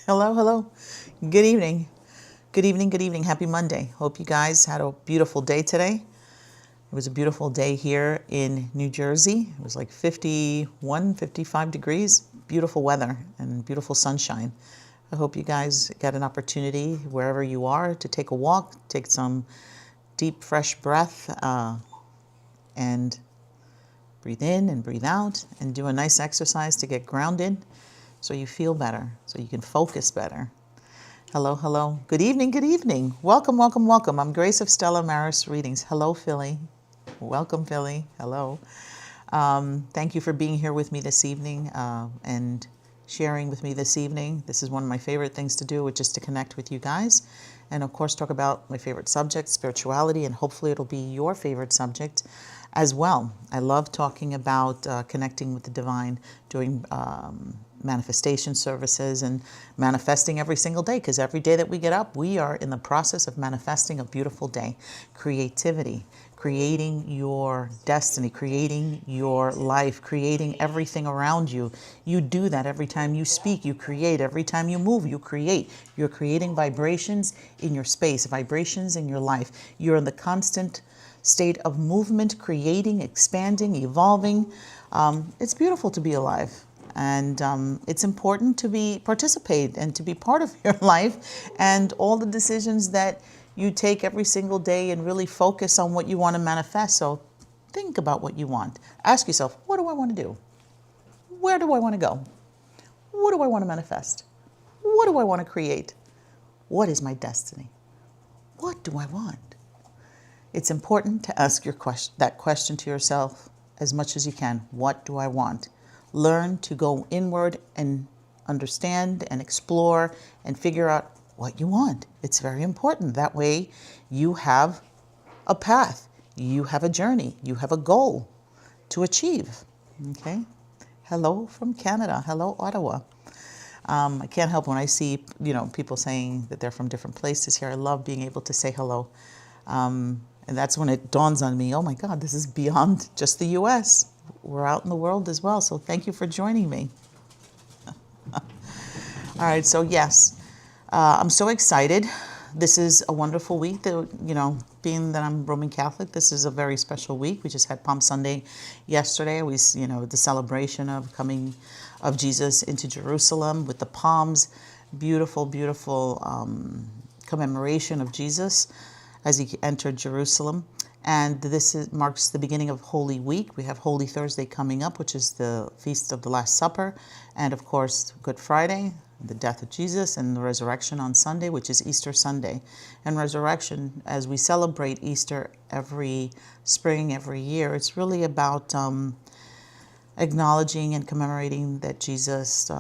Hello, hello. Good evening. Good evening, good evening. Happy Monday. Hope you guys had a beautiful day today. It was a beautiful day here in New Jersey. It was like 51, 55 degrees. Beautiful weather and beautiful sunshine. I hope you guys got an opportunity wherever you are to take a walk, take some deep, fresh breath, and breathe in and breathe out and do a nice exercise to get grounded so you feel better, so you can focus better. Hello, hello. Good evening, good evening. Welcome, welcome, welcome. I'm Grace of Stella Maris Readings. Hello, Philly. Welcome, Philly. Hello. Thank you for being here with me this evening and sharing with me this evening. This is one of my favorite things to do, which is to connect with you guys. And of course, talk about my favorite subject, spirituality, and hopefully it'll be your favorite subject as well. I love talking about connecting with the divine, doing manifestation services and manifesting every single day, because every day that we get up, we are in the process of manifesting a beautiful day. Creativity, creating your destiny, creating your life, creating everything around you. You do that every time you speak, you create. Every time you move, you create. You're creating vibrations in your space, vibrations in your life. You're in the constant state of movement, creating, expanding, evolving. It's beautiful to be alive. And it's important to participate and to be part of your life and all the decisions that you take every single day, and really focus on what you want to manifest. So think about what you want. Ask yourself, what do I want to do? Where do I want to go? What do I want to manifest? What do I want to create? What is my destiny? What do I want? It's important to ask that question to yourself as much as you can. What do I want? Learn to go inward and understand and explore and figure out what you want. It's very important. That way you have a path, you have a journey, you have a goal to achieve. Okay? Hello from Canada. Hello, Ottawa. I can't help when I see, people saying that they're from different places here. I love being able to say hello. And that's when it dawns on me, oh my God, this is beyond just the US. We're out in the world as well. So thank you for joining me. All right. So yes, I'm so excited. This is a wonderful week. Being that I'm Roman Catholic, this is a very special week. We just had Palm Sunday yesterday. The celebration of coming of Jesus into Jerusalem with the palms. Beautiful, beautiful commemoration of Jesus as he entered Jerusalem. And this marks the beginning of Holy Week. We have Holy Thursday coming up, which is the Feast of the Last Supper. And of course, Good Friday, the death of Jesus, and the resurrection on Sunday, which is Easter Sunday. And resurrection, as we celebrate Easter every spring, every year, it's really about acknowledging and commemorating that Jesus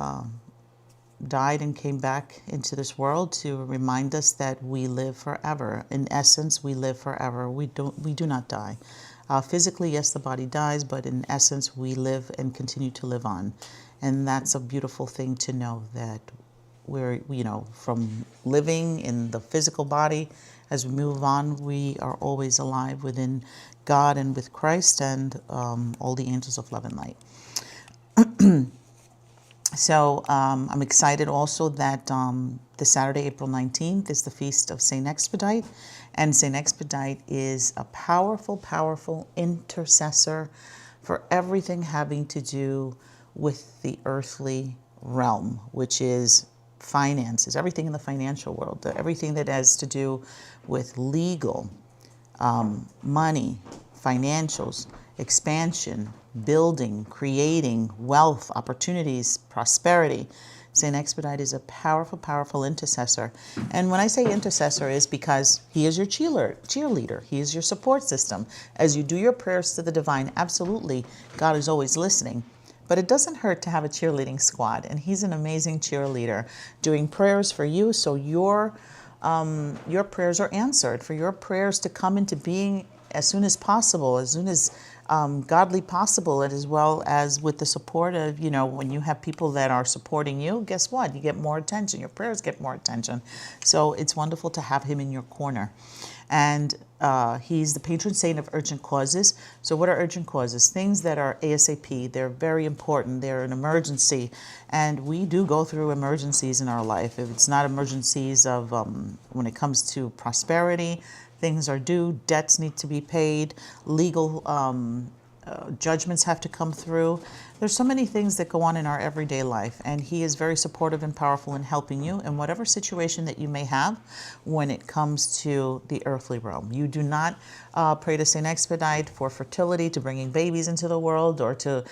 died and came back into this world to remind us that we live forever. In essence, we live forever. We do not die. Physically, yes, the body dies, but in essence, we live and continue to live on. And that's a beautiful thing to know, that we're, from living in the physical body, as we move on, we are always alive within God and with Christ and all the angels of love and light. So I'm excited also that this Saturday, April 19th, is the Feast of St. Expedite. And St. Expedite is a powerful, powerful intercessor for everything having to do with the earthly realm, which is finances, everything in the financial world, everything that has to do with legal, money, financials, expansion, building, creating, wealth, opportunities, prosperity. St. Expedite is a powerful, powerful intercessor. And when I say intercessor, is because he is your cheerleader. He is your support system. As you do your prayers to the divine, absolutely, God is always listening. But it doesn't hurt to have a cheerleading squad. And he's an amazing cheerleader doing prayers for you, so your prayers are answered, for your prayers to come into being as soon as possible, as soon as godly possible, and as well as with the support of, when you have people that are supporting you, guess what? You get more attention. Your prayers get more attention. So it's wonderful to have him in your corner. And he's the patron saint of urgent causes. So what are urgent causes? Things that are ASAP. They're very important. They're an emergency. And we do go through emergencies in our life. If it's not emergencies of when it comes to prosperity, things are due, debts need to be paid, legal judgments have to come through. There's so many things that go on in our everyday life, and he is very supportive and powerful in helping you in whatever situation that you may have when it comes to the earthly realm. You do not pray to Saint Expedite for fertility, to bringing babies into the world, or to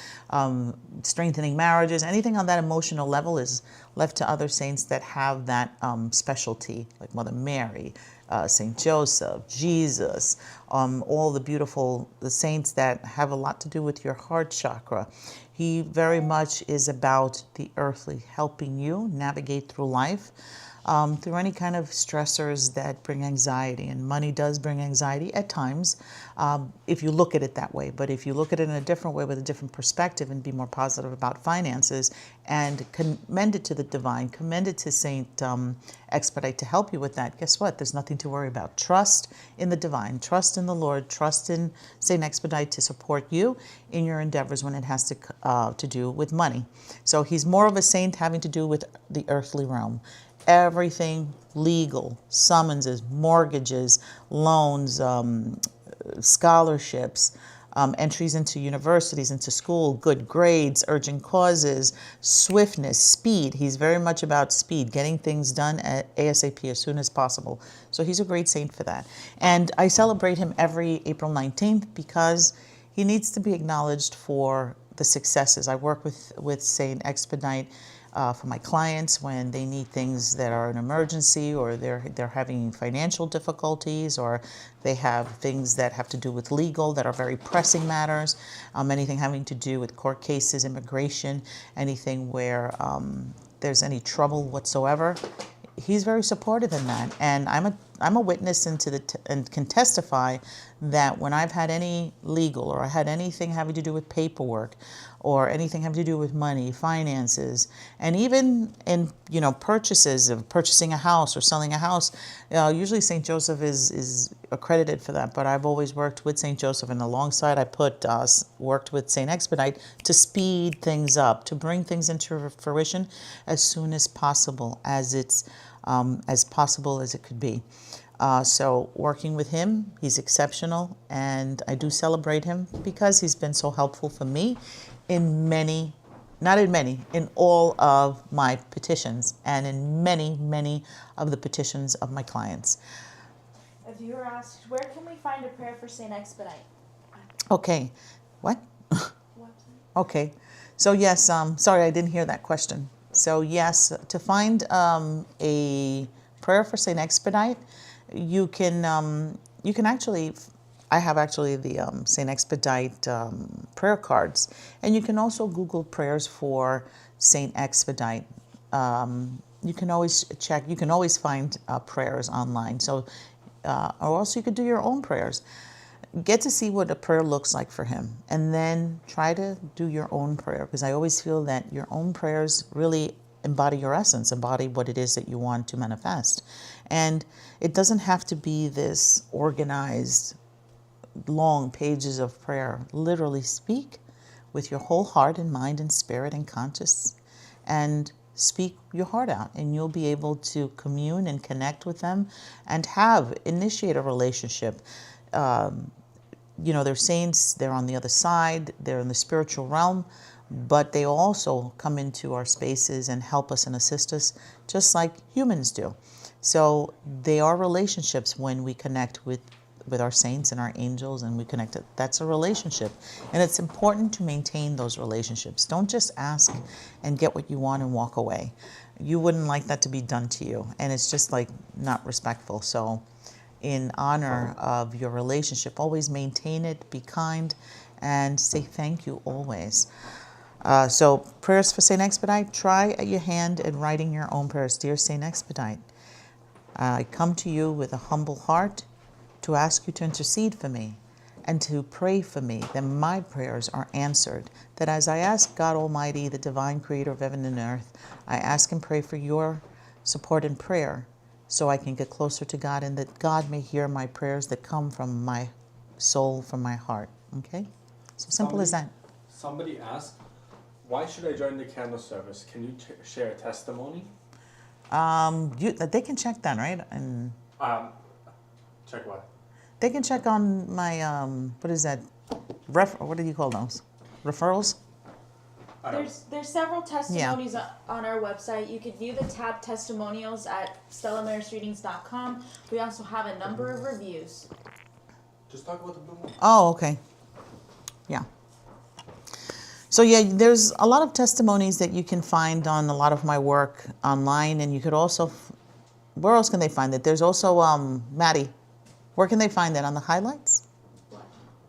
strengthening marriages. Anything on that emotional level is left to other saints that have that specialty, like Mother Mary, Saint Joseph, Jesus, all the saints that have a lot to do with your heart chakra. He very much is about the earthly, helping you navigate through life, through any kind of stressors that bring anxiety. And money does bring anxiety at times, if you look at it that way. But if you look at it in a different way with a different perspective and be more positive about finances and commend it to the divine, commend it to Saint Expedite to help you with that, guess what? There's nothing to worry about. Trust in the divine, trust in the Lord, trust in Saint Expedite to support you in your endeavors when it has to do with money. So he's more of a saint having to do with the earthly realm. Everything legal, summonses, mortgages, loans, scholarships, entries into universities, into school, good grades, urgent causes, swiftness, speed. He's very much about speed, getting things done at ASAP as soon as possible. So he's a great saint for that. And I celebrate him every April 19th because he needs to be acknowledged for the successes. I work with Saint Expedite for my clients when they need things that are an emergency, or they're having financial difficulties, or they have things that have to do with legal that are very pressing matters, anything having to do with court cases, immigration, anything where there's any trouble whatsoever. He's very supportive in that, and I'm a witness and can testify that when I've had any legal, or I had anything having to do with paperwork, or anything having to do with money, finances, and even in purchases of purchasing a house or selling a house, usually Saint Joseph is accredited for that. But I've always worked with Saint Joseph, and alongside I worked with Saint Expedite to speed things up, to bring things into fruition as soon as possible, as possible as it could be. So working with him, he's exceptional, and I do celebrate him because he's been so helpful for me in all of my petitions, and in many of the petitions of my clients. A viewer asked, where can we find a prayer for Saint Expedite? Okay. What? Okay. So yes, sorry, I didn't hear that question. So yes, to find a prayer for Saint Expedite, you can actually, I have actually the Saint Expedite prayer cards, and you can also Google prayers for Saint Expedite. You can always check, you can always find prayers online. So, or also you could do your own prayers. Get to see what a prayer looks like for him, and then try to do your own prayer, because I always feel that your own prayers really embody your essence, embody what it is that you want to manifest. And it doesn't have to be this organized, long pages of prayer. Literally speak with your whole heart and mind and spirit and conscience, and speak your heart out, and you'll be able to commune and connect with them and initiate a relationship. They're saints, they're on the other side, they're in the spiritual realm, but they also come into our spaces and help us and assist us just like humans do. So they are relationships when we connect with our saints and our angels, and we connect. That's a relationship, and it's important to maintain those relationships. Don't just ask and get what you want and walk away. You wouldn't like that to be done to you, and it's just like not respectful. So in honor of your relationship, always maintain it, be kind, and say thank you always. So prayers for Saint Expedite, try at your hand in writing your own prayers. Dear Saint Expedite, I come to you with a humble heart to ask you to intercede for me. and to pray for me, that my prayers are answered. That as I ask God Almighty, the divine creator of heaven and earth, I ask and pray for your support and prayer so I can get closer to God, and that God may hear my prayers that come from my soul, from my heart. Okay? So simple as that. Somebody asked, why should I join the candle service? Can you share a testimony? They can check that, right? And Check what? they can check on my, what is that? What do you call those? Referrals? There's several testimonies on our website. You could view the tab testimonials at stellamarisreadings.com. We also have a number of reviews. Just talk about the blue one. Oh, okay. Yeah. So yeah, there's a lot of testimonies that you can find on a lot of my work online, and you could also, where else can they find it? There's also, Maddie, where can they find it? On the highlights? What?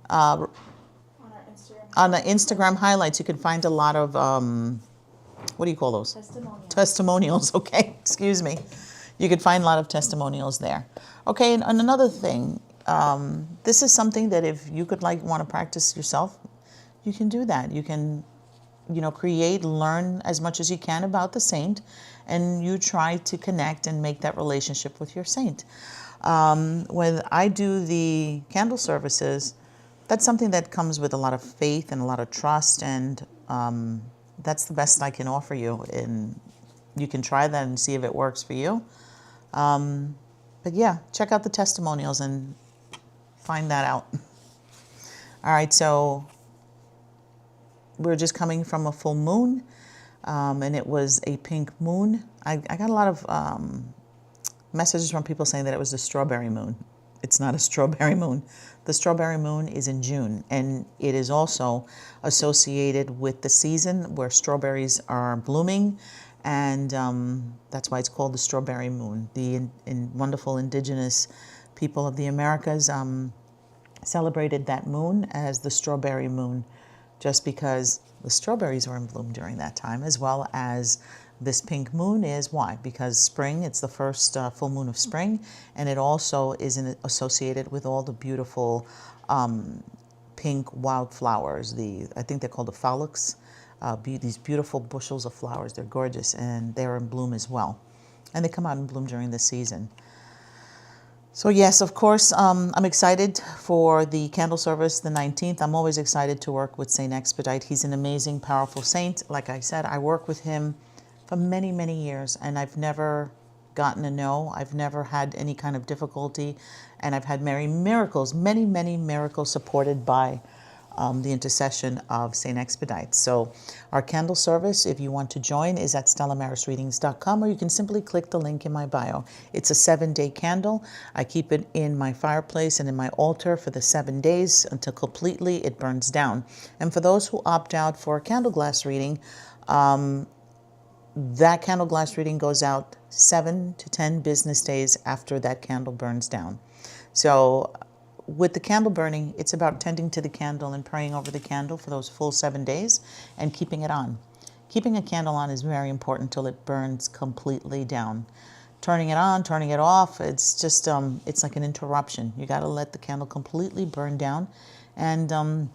Uh, On our Instagram. on the Instagram highlights, you can find a lot of, what do you call those? Testimonials. Testimonials, okay, excuse me. You could find a lot of testimonials there. Okay, and another thing, this is something that if you could want to practice yourself, you can do that. You can, create, learn as much as you can about the saint, and you try to connect and make that relationship with your saint. When I do the candle services, that's something that comes with a lot of faith and a lot of trust, and that's the best I can offer you. And you can try that and see if it works for you. But yeah, check out the testimonials and find that out. All right, so we're just coming from a full moon, and it was a pink moon. I got a lot of messages from people saying that it was a strawberry moon. It's not a strawberry moon. The strawberry moon is in June, and it is also associated with the season where strawberries are blooming, and that's why it's called the strawberry moon. The wonderful indigenous people of the Americas celebrated that moon as the strawberry moon, just because the strawberries are in bloom during that time, as well as this pink moon is. Why? Because spring, it's the first full moon of spring, and it also is associated with all the beautiful pink wildflowers. I think they're called the phallux. These beautiful bushels of flowers. They're gorgeous, and they're in bloom as well. And they come out in bloom during the season. So yes, of course, I'm excited for the candle service, the 19th. I'm always excited to work with Saint Expedite. He's an amazing, powerful saint. Like I said, I work with him for many, many years, and I've never gotten a no. I've never had any kind of difficulty, and I've had many miracles, many, many miracles supported by the intercession of Saint Expedite. So our candle service, if you want to join, is at stellamarisreadings.com, or you can simply click the link in my bio. It's a 7-day candle. I keep it in my fireplace and in my altar for the 7 days until completely it burns down. And for those who opt out for a candle glass reading, that candle glass reading goes out 7 to 10 business days after that candle burns down. So with the candle burning, it's about tending to the candle and praying over the candle for those full 7 days and keeping it on. Keeping a candle on is very important till it burns completely down. Turning it on, turning it off, it's just, it's like an interruption. You got to let the candle completely burn down. And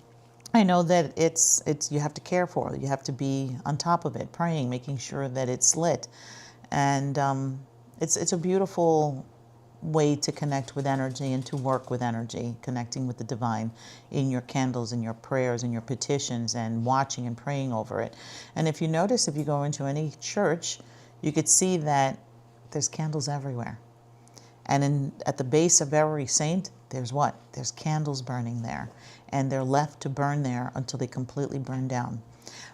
I know that it's you have to care for it. You have to be on top of it, praying, making sure that it's lit. And it's a beautiful way to connect with energy and to work with energy, connecting with the divine in your candles and your prayers and your petitions and watching and praying over it. And if you notice, if you go into any church, you could see that there's candles everywhere. And at the base of every saint, there's what? There's candles burning there. And they're left to burn there until they completely burn down.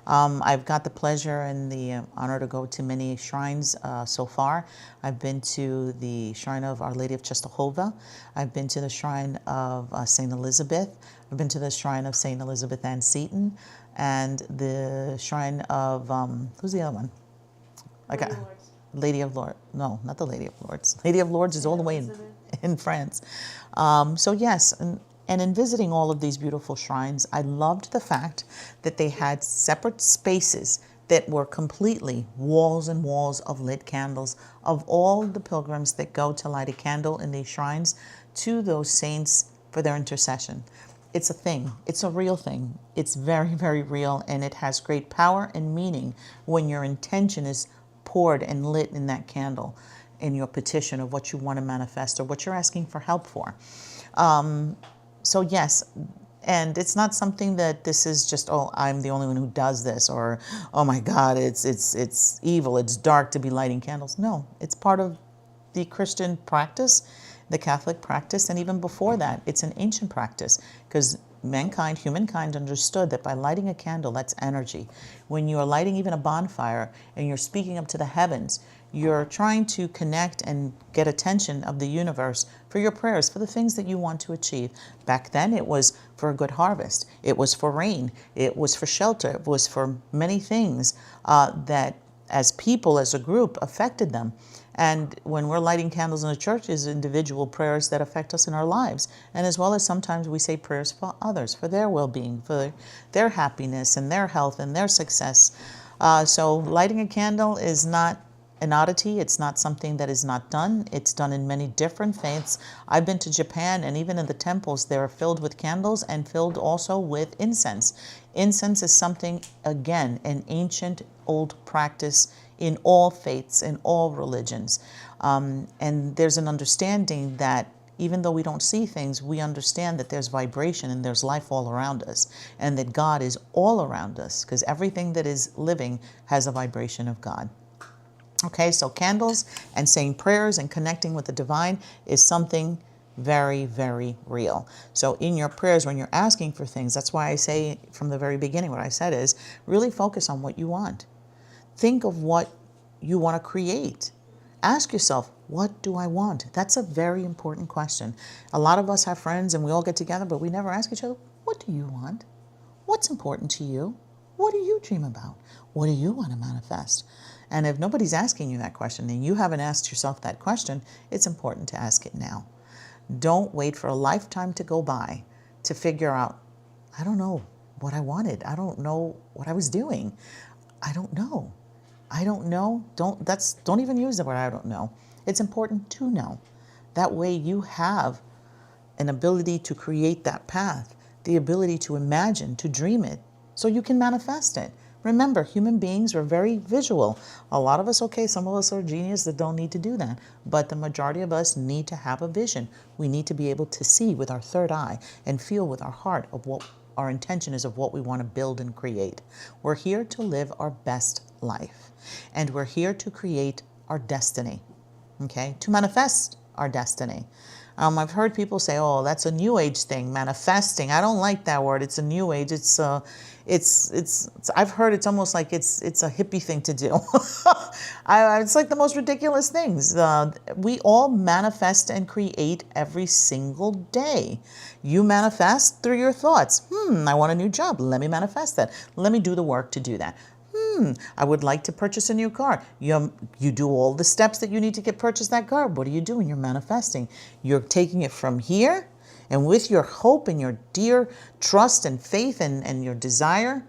I've got the pleasure and the honor to go to many shrines so far. I've been to the shrine of Our Lady of Czestochowa. I've been to the shrine of St. Elizabeth. I've been to the shrine of St. Elizabeth Ann Seton, and the shrine of, who's the other one? Lady of Lords. No, not the Lady of Lords. Lady of Lords is all the way in France. So yes, and in visiting all of these beautiful shrines, I loved the fact that they had separate spaces that were completely walls and walls of lit candles of all the pilgrims that go to light a candle in these shrines to those saints for their intercession. it's a thing. It's a real thing. It's very, very real, and it has great power and meaning when your intention is poured and lit in that candle, in your petition of what you want to manifest or what you're asking for help for. So yes, and it's not something that this is just, oh, I'm the only one who does this, or oh my God, it's evil, it's dark to be lighting candles. No, it's part of the Christian practice, the Catholic practice, and even before that, it's an ancient practice, because humankind understood that by lighting a candle, that's energy. When you are lighting even a bonfire and you're speaking up to the heavens, you're trying to connect and get attention of the universe for your prayers, for the things that you want to achieve. Back then, it was for a good harvest. It was for rain. It was for shelter. It was for many things that, as people, as a group, affected them. And when we're lighting candles in the church, is individual prayers that affect us in our lives. And as well as sometimes we say prayers for others, for their well-being, for their happiness and their health and their success. So lighting a candle is not an oddity. It's not something that is not done. It's done in many different faiths. I've been to Japan, and even in the temples, they're filled with candles and filled also with incense. Incense is something, again, an ancient old practice in all faiths, in all religions. And there's an understanding that even though we don't see things, we understand that there's vibration and there's life all around us, and that God is all around us, because everything that is living has a vibration of God. Okay, so candles and saying prayers and connecting with the divine is something very, very real. So in your prayers, when you're asking for things, that's why I say from the very beginning, what I said is really focus on what you want. Think of what you want to create. Ask yourself, what do I want? That's a very important question. A lot of us have friends and we all get together, but we never ask each other, what do you want? What's important to you? What do you dream about? What do you want to manifest? And if nobody's asking you that question and you haven't asked yourself that question, it's important to ask it now. Don't wait for a lifetime to go by to figure out, I don't know what I wanted. I don't know what I was doing. I don't know. I don't know. Don't even use the word I don't know. It's important to know. That way you have an ability to create that path, the ability to imagine, to dream it, so you can manifest it. Remember, human beings are very visual. A lot of us, okay, some of us are genius that don't need to do that, but the majority of us need to have a vision. We need to be able to see with our third eye and feel with our heart of what our intention is, of what we want to build and create. We're here to live our best life, and we're here to create our destiny, okay, to manifest our destiny. I've heard people say, "Oh, that's a new age thing, manifesting." I don't like that word. It's a new age. I've heard it's almost like it's a hippie thing to do. It's like the most ridiculous things. We all manifest and create every single day. You manifest through your thoughts. I want a new job. Let me manifest that. Let me do the work to do that. I would like to purchase a new car. You do all the steps that you need to purchase that car. What are you doing? You're manifesting. You're taking it from here, and with your hope and your dear trust and faith and your desire,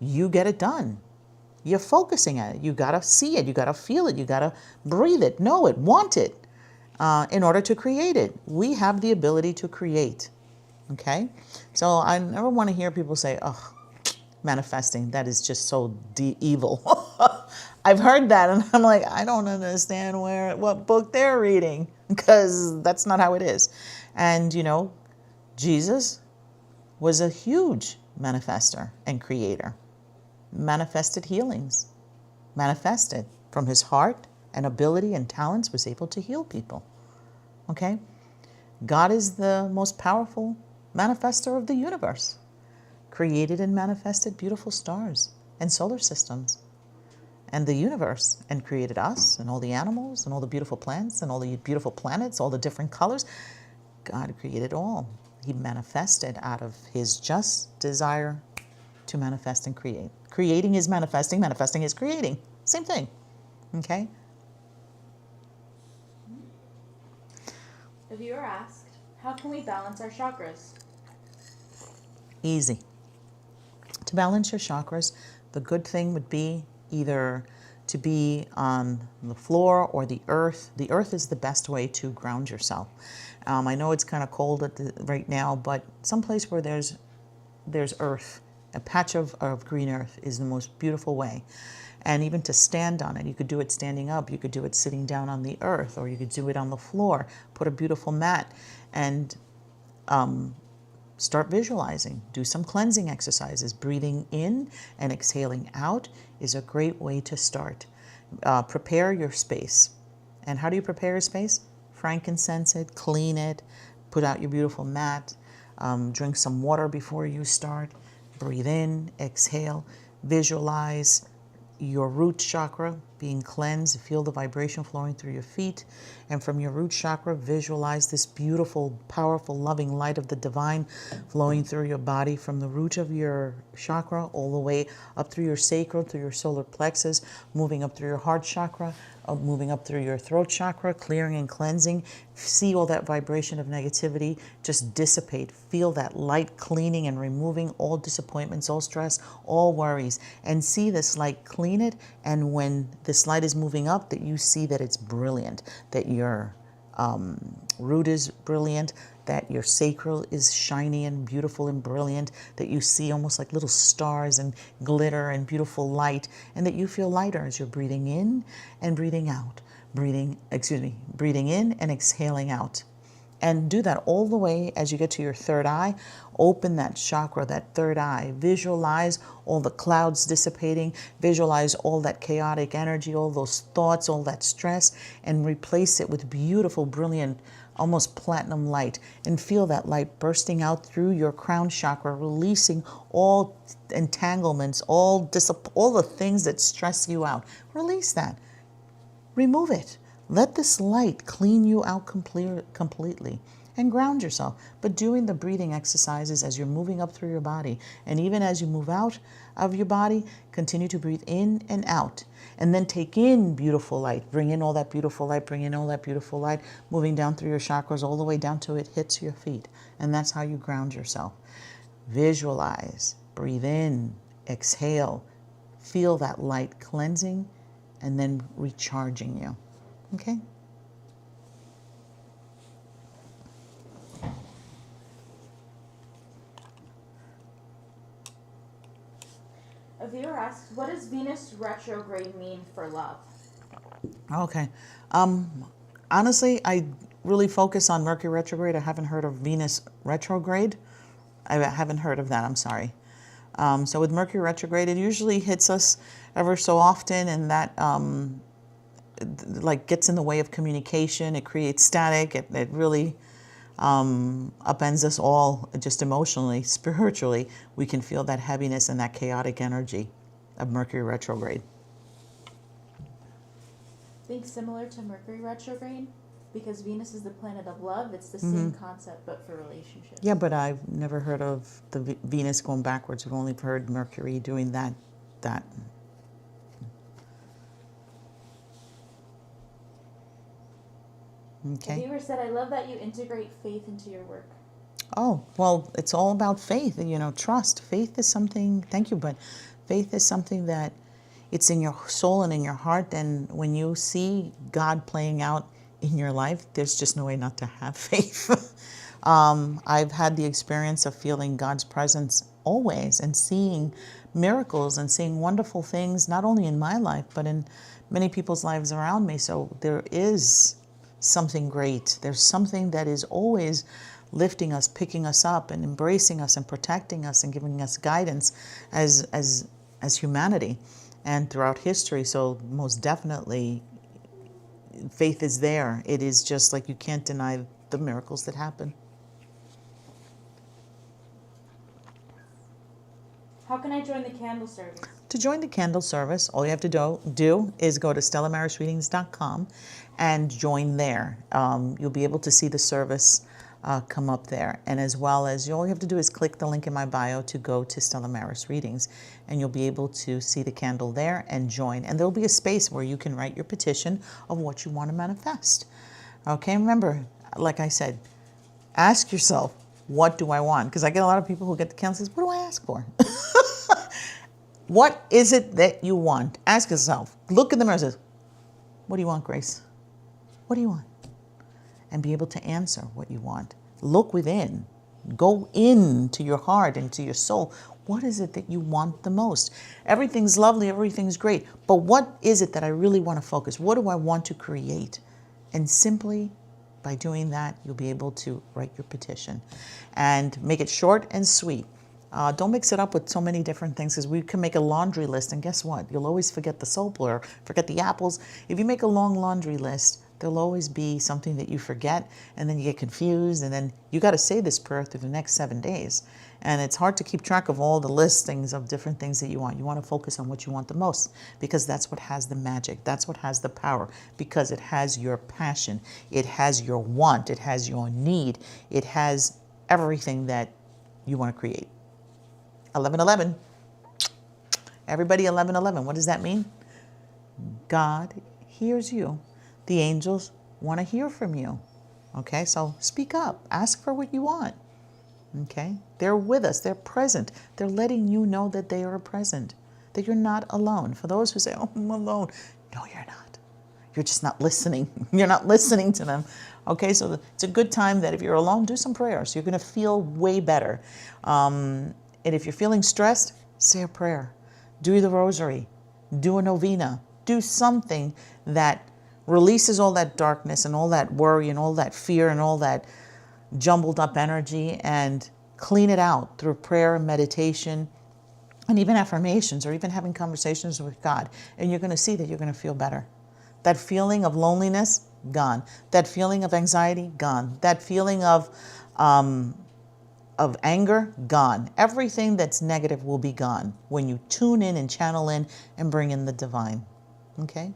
you get it done. You're focusing at it. You got to see it. You got to feel it. You got to breathe it, know it, want it in order to create it. We have the ability to create. Okay? So I never want to hear people say, oh, manifesting, that is just so evil. I've heard that and I'm like, I don't understand what book they're reading, because that's not how it is. And Jesus was a huge manifester and creator. Manifested healings. Manifested from his heart and ability and talents, was able to heal people. Okay? God is the most powerful manifester of the universe. Created and manifested beautiful stars and solar systems and the universe, and created us and all the animals and all the beautiful plants and all the beautiful planets, all the different colors. God created all. He manifested out of his just desire to manifest and create. Creating is manifesting, manifesting is creating. Same thing. Okay? A viewer asked, how can we balance our chakras? Easy. To balance your chakras, the good thing would be either to be on the floor or the earth. The earth is the best way to ground yourself. I know it's kind of cold right now, but someplace where there's earth, a patch of green earth is the most beautiful way. And even to stand on it, you could do it standing up, you could do it sitting down on the earth, or you could do it on the floor, put a beautiful mat, and start visualizing. Do some cleansing exercises. Breathing in and exhaling out is a great way to start. Prepare your space. And how do you prepare your space? Frankincense it, clean it, put out your beautiful mat, drink some water before you start. Breathe in, exhale, visualize your root chakra being cleansed. Feel the vibration flowing through your feet. And from your root chakra, visualize this beautiful, powerful, loving light of the divine flowing through your body from the root of your chakra all the way up through your sacral, through your solar plexus, moving up through your heart chakra, moving up through your throat chakra, clearing and cleansing. See all that vibration of negativity just dissipate. Feel that light cleaning and removing all disappointments, all stress, all worries. And see this light clean it. And when this light is moving up, that you see that it's brilliant, that your root is brilliant, that your sacral is shiny and beautiful and brilliant, that you see almost like little stars and glitter and beautiful light, and that you feel lighter as you're breathing in and breathing out. Breathing in and exhaling out. And do that all the way as you get to your third eye. Open that chakra, that third eye. Visualize all the clouds dissipating. Visualize all that chaotic energy, all those thoughts, all that stress, and replace it with beautiful, brilliant, almost platinum light. And feel that light bursting out through your crown chakra, releasing all entanglements, all the things that stress you out. Release that. Remove it. Let this light clean you out completely and ground yourself. But doing the breathing exercises as you're moving up through your body, and even as you move out of your body, continue to breathe in and out. And then take in beautiful light. Bring in all that beautiful light. Bring in all that beautiful light, moving down through your chakras all the way down till it hits your feet. And that's how you ground yourself. Visualize. Breathe in. Exhale. Feel that light cleansing and then recharging you. Okay? A viewer asks, what does Venus retrograde mean for love? Okay. Honestly, I really focus on Mercury retrograde. I haven't heard of Venus retrograde. I haven't heard of that. I'm sorry. So with Mercury retrograde, it usually hits us ever so often, and that like gets in the way of communication. It creates static. It really upends us all just emotionally, spiritually. We can feel that heaviness and that chaotic energy of Mercury retrograde. Think similar to Mercury retrograde, because Venus is the planet of love. It's the same concept, but for relationships. Yeah, but I've never heard of the Venus going backwards. I've only heard Mercury doing that. Okay. The viewer said, I love that you integrate faith into your work. Oh, well, it's all about faith, trust. Faith is something, thank you, but faith is something that it's in your soul and in your heart. And when you see God playing out in your life, there's just no way not to have faith. I've had the experience of feeling God's presence always and seeing miracles and seeing wonderful things, not only in my life, but in many people's lives around me. So there is something great. There's something that is always lifting us, picking us up, and embracing us, and protecting us, and giving us guidance as humanity and throughout history. So most definitely, faith is there. It is just like you can't deny the miracles that happen. How can I join the candle service? To join the candle service, all you have to do is go to stellamarisreadings.com and join there. You'll be able to see the service come up there. And as well as, all you have to do is click the link in my bio to go to Stella Maris Readings, and you'll be able to see the candle there and join. And there'll be a space where you can write your petition of what you want to manifest. Okay, remember, like I said, ask yourself, what do I want? Because I get a lot of people who get the candle and says, what do I ask for? What is it that you want? Ask yourself. Look in the mirror and say, what do you want, Grace? What do you want? And be able to answer what you want. Look within. Go into your heart, into your soul. What is it that you want the most? Everything's lovely, everything's great. But what is it that I really want to focus? What do I want to create? And simply by doing that, you'll be able to write your petition and make it short and sweet. Don't mix it up with so many different things, because we can make a laundry list, and guess what? You'll always forget the soap or forget the apples. If you make a long laundry list, there'll always be something that you forget, and then you get confused, and then you got to say this prayer through the next 7 days. And it's hard to keep track of all the listings of different things that you want. You want to focus on what you want the most, because that's what has the magic. That's what has the power, because it has your passion. It has your want. It has your need. It has everything that you want to create. 1111. Everybody, 1111. What does that mean? God hears you. The angels want to hear from you. Okay, so speak up. Ask for what you want. Okay, they're with us. They're present. They're letting you know that they are present, that you're not alone. For those who say, oh, I'm alone. No, you're not. You're just not listening. You're not listening to them. Okay, so it's a good time that if you're alone, do some prayers. You're going to feel way better. And if you're feeling stressed, say a prayer. Do the rosary. Do a novena. Do something that releases all that darkness and all that worry and all that fear and all that jumbled up energy, and clean it out through prayer and meditation and even affirmations, or even having conversations with God. And you're going to see that you're going to feel better. That feeling of loneliness, gone. That feeling of anxiety, gone. That feeling of anger, gone. Everything that's negative will be gone when you tune in and channel in and bring in the divine. Okay?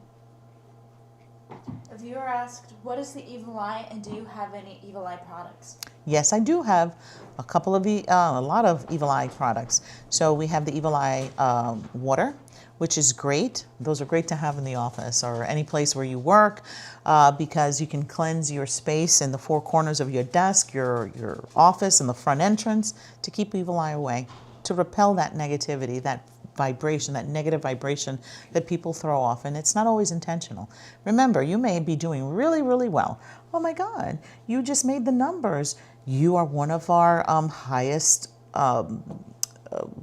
A viewer asked, what is the evil eye, and do you have any evil eye products? Yes, I do have a lot of evil eye products. So we have the evil eye water, which is great. Those are great to have in the office or any place where you work, because you can cleanse your space in the four corners of your desk, your office, and the front entrance to keep evil eye away, to repel that negativity, that vibration, that negative vibration that people throw off. And it's not always intentional. Remember, you may be doing really, really well. Oh my God, you just made the numbers. You are one of our highest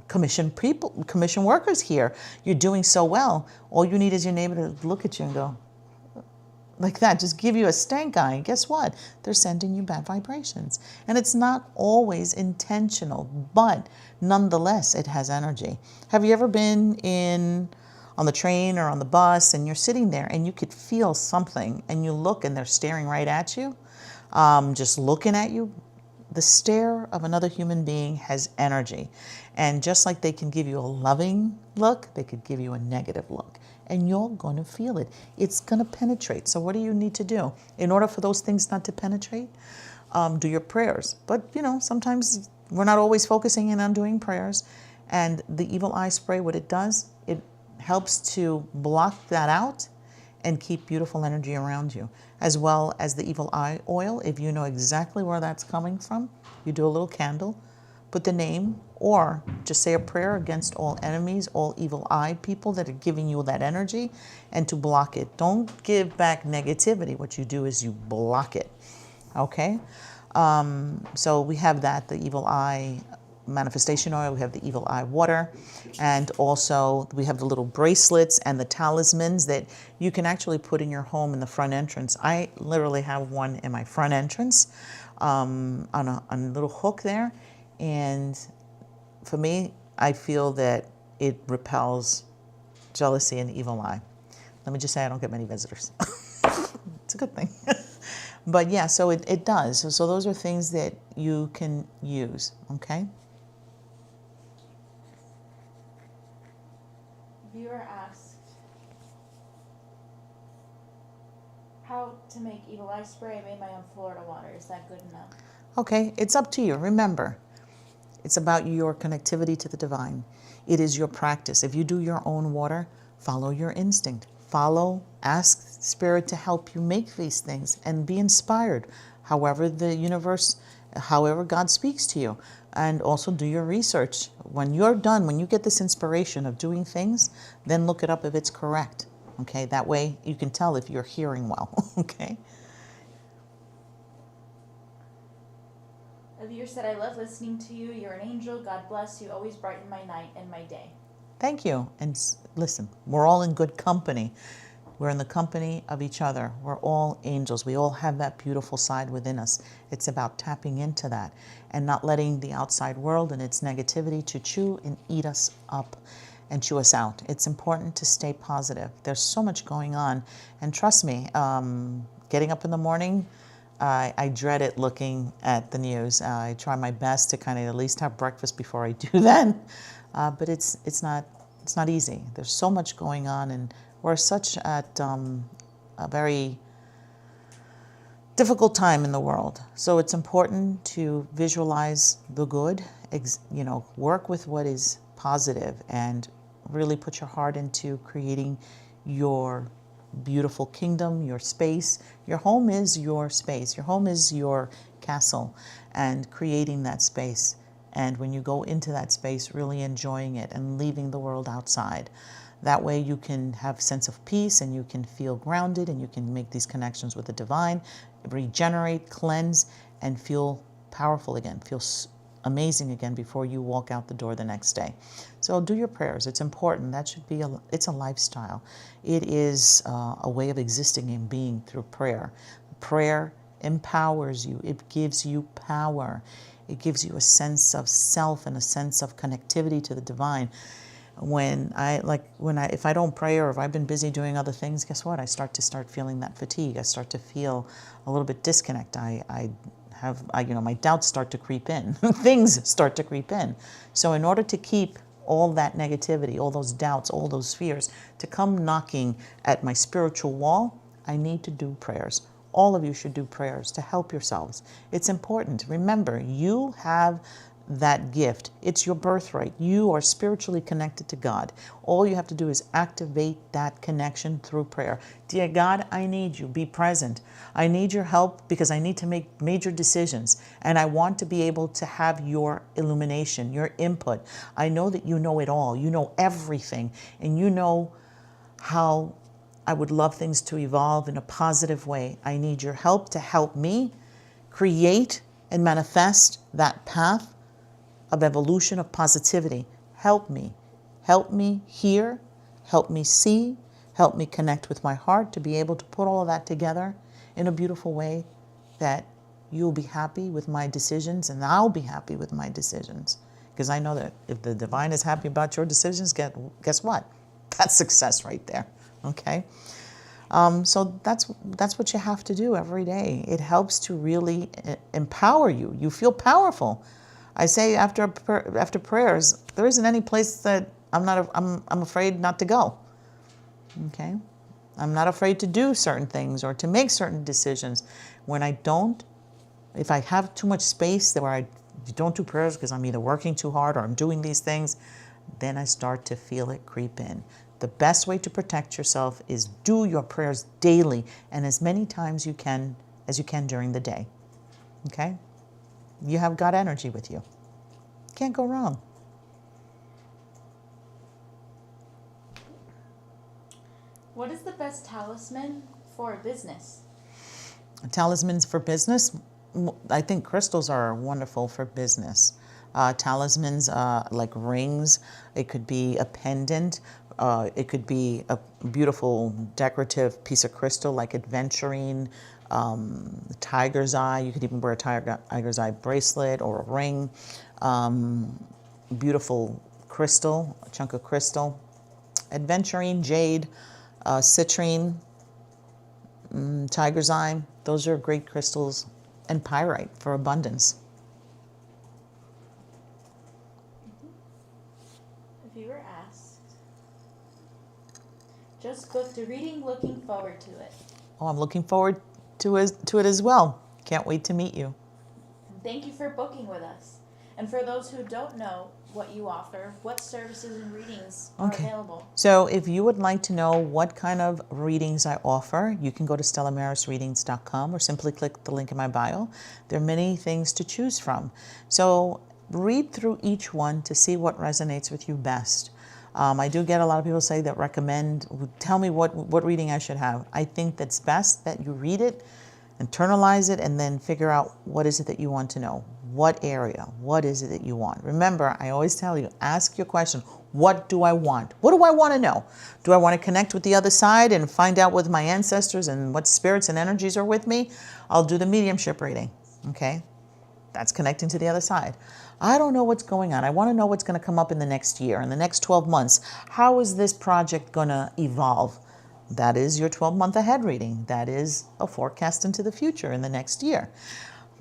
commission workers here. You're doing so well. All you need is your neighbor to look at you and go like that, just give you a stank eye. And guess what? They're sending you bad vibrations. And it's not always intentional, but nonetheless, it has energy. Have you ever been on the train or on the bus, and you're sitting there and you could feel something, and you look and they're staring right at you, just looking at you? The stare of another human being has energy. And just like they can give you a loving look, they could give you a negative look. And you're going to feel it. It's going to penetrate. So what do you need to do? In order for those things not to penetrate, do your prayers. But, sometimes we're not always focusing in on doing prayers. And the evil eye spray, what it does, it helps to block that out and keep beautiful energy around you, as well as the evil eye oil. If you know exactly where that's coming from, you do a little candle, put the name, or just say a prayer against all enemies, all evil eye people that are giving you that energy, and to block it. Don't give back negativity. What you do is you block it. Okay? So we have that, the evil eye manifestation oil, we have the evil eye water, and also we have the little bracelets and the talismans that you can actually put in your home in the front entrance. I literally have one in my front entrance on a little hook there, and for me, I feel that it repels jealousy and evil eye. Let me just say I don't get many visitors. It's a good thing. But yeah, so it does. So those are things that you can use, okay? Viewer asked how to make evil eye spray. I made my own Florida water. Is that good enough? Okay, it's up to you. Remember, it's about your connectivity to the divine. It is your practice. If you do your own water, follow your instinct. Ask Spirit to help you make these things and be inspired. However the universe however God speaks to you. And also do your research. When you're done, when you get this inspiration of doing things, then look it up if it's correct. Okay, that way you can tell if you're hearing well. Okay. A viewer said, I love listening to you. You're an angel. God bless you. Always brighten my night and my day. Thank you. And listen, we're all in good company. We're in the company of each other. We're all angels. We all have that beautiful side within us. It's about tapping into that and not letting the outside world and its negativity to chew and eat us up and chew us out. It's important to stay positive. There's so much going on. And trust me, getting up in the morning, I dread it looking at the news. I try my best to kind of at least have breakfast before I do that. But it's not easy. There's so much going on, and we're at a very difficult time in the world. So it's important to visualize the good, work with what is positive, and really put your heart into creating your beautiful kingdom, your space. Your home is your space. Your home is your castle, and creating that space. And when you go into that space, really enjoying it and leaving the world outside. That way you can have a sense of peace, and you can feel grounded, and you can make these connections with the divine, regenerate, cleanse, and feel powerful again, feel amazing again before you walk out the door the next day. So do your prayers. It's important. That should be it's a lifestyle. It is a way of existing and being through prayer. Prayer empowers you. It gives you power. It gives you a sense of self and a sense of connectivity to the divine. If I don't pray, or if I've been busy doing other things, guess what? I start feeling that fatigue. I start to feel a little bit disconnect. My doubts start to creep in. Things start to creep in. So in order to keep all that negativity, all those doubts, all those fears to come knocking at my spiritual wall, I need to do prayers. All of you should do prayers to help yourselves. It's important. Remember, you have that gift. It's your birthright. You are spiritually connected to God. All you have to do is activate that connection through prayer. Dear God, I need you. Be present. I need your help because I need to make major decisions, and I want to be able to have your illumination, your input. I know that you know it all. You know everything, and you know how I would love things to evolve in a positive way. I need your help to help me create and manifest that path of evolution, of positivity. Help me. Help me hear. Help me see. Help me connect with my heart to be able to put all of that together in a beautiful way that you'll be happy with my decisions, and I'll be happy with my decisions. Because I know that if the divine is happy about your decisions, guess what? That's success right there. Okay? So that's what you have to do every day. It helps to really empower you. You feel powerful. I say after prayers, there isn't any place that I'm afraid not to go. Okay? I'm not afraid to do certain things or to make certain decisions. If I have too much space where I don't do prayers because I'm either working too hard or I'm doing these things, then I start to feel it creep in. The best way to protect yourself is do your prayers daily and as many times as you can during the day. Okay? You have God energy with you. Can't go wrong. What is the best talisman for business? Talismans for business? I think crystals are wonderful for business. Talismans like rings. It could be a pendant. It could be a beautiful decorative piece of crystal like aventurine, tiger's eye. You could even wear a tiger's eye bracelet or a ring. Beautiful crystal, a chunk of crystal. Aventurine, jade, citrine, tiger's eye. Those are great crystals. And pyrite for abundance. A viewer asked, just booked a reading, looking forward to it. Oh, I'm looking forward to it as well. Can't wait to meet you. Thank you for booking with us. And for those who don't know what you offer, what services and readings are available? So if you would like to know what kind of readings I offer, you can go to stellamarisreadings.com or simply click the link in my bio. There are many things to choose from. So read through each one to see what resonates with you best. I do get a lot of people say that recommend, tell me what reading I should have. I think that's best that you read it, internalize it, and then figure out what is it that you want to know. What area? What is it that you want? Remember, I always tell you, ask your question, what do I want? What do I want to know? Do I want to connect with the other side and find out with my ancestors and what spirits and energies are with me? I'll do the mediumship reading, okay? That's connecting to the other side. I don't know what's going on. I want to know what's going to come up in the next year, in the next 12 months. How is this project going to evolve? That is your 12-month ahead reading. That is a forecast into the future in the next year.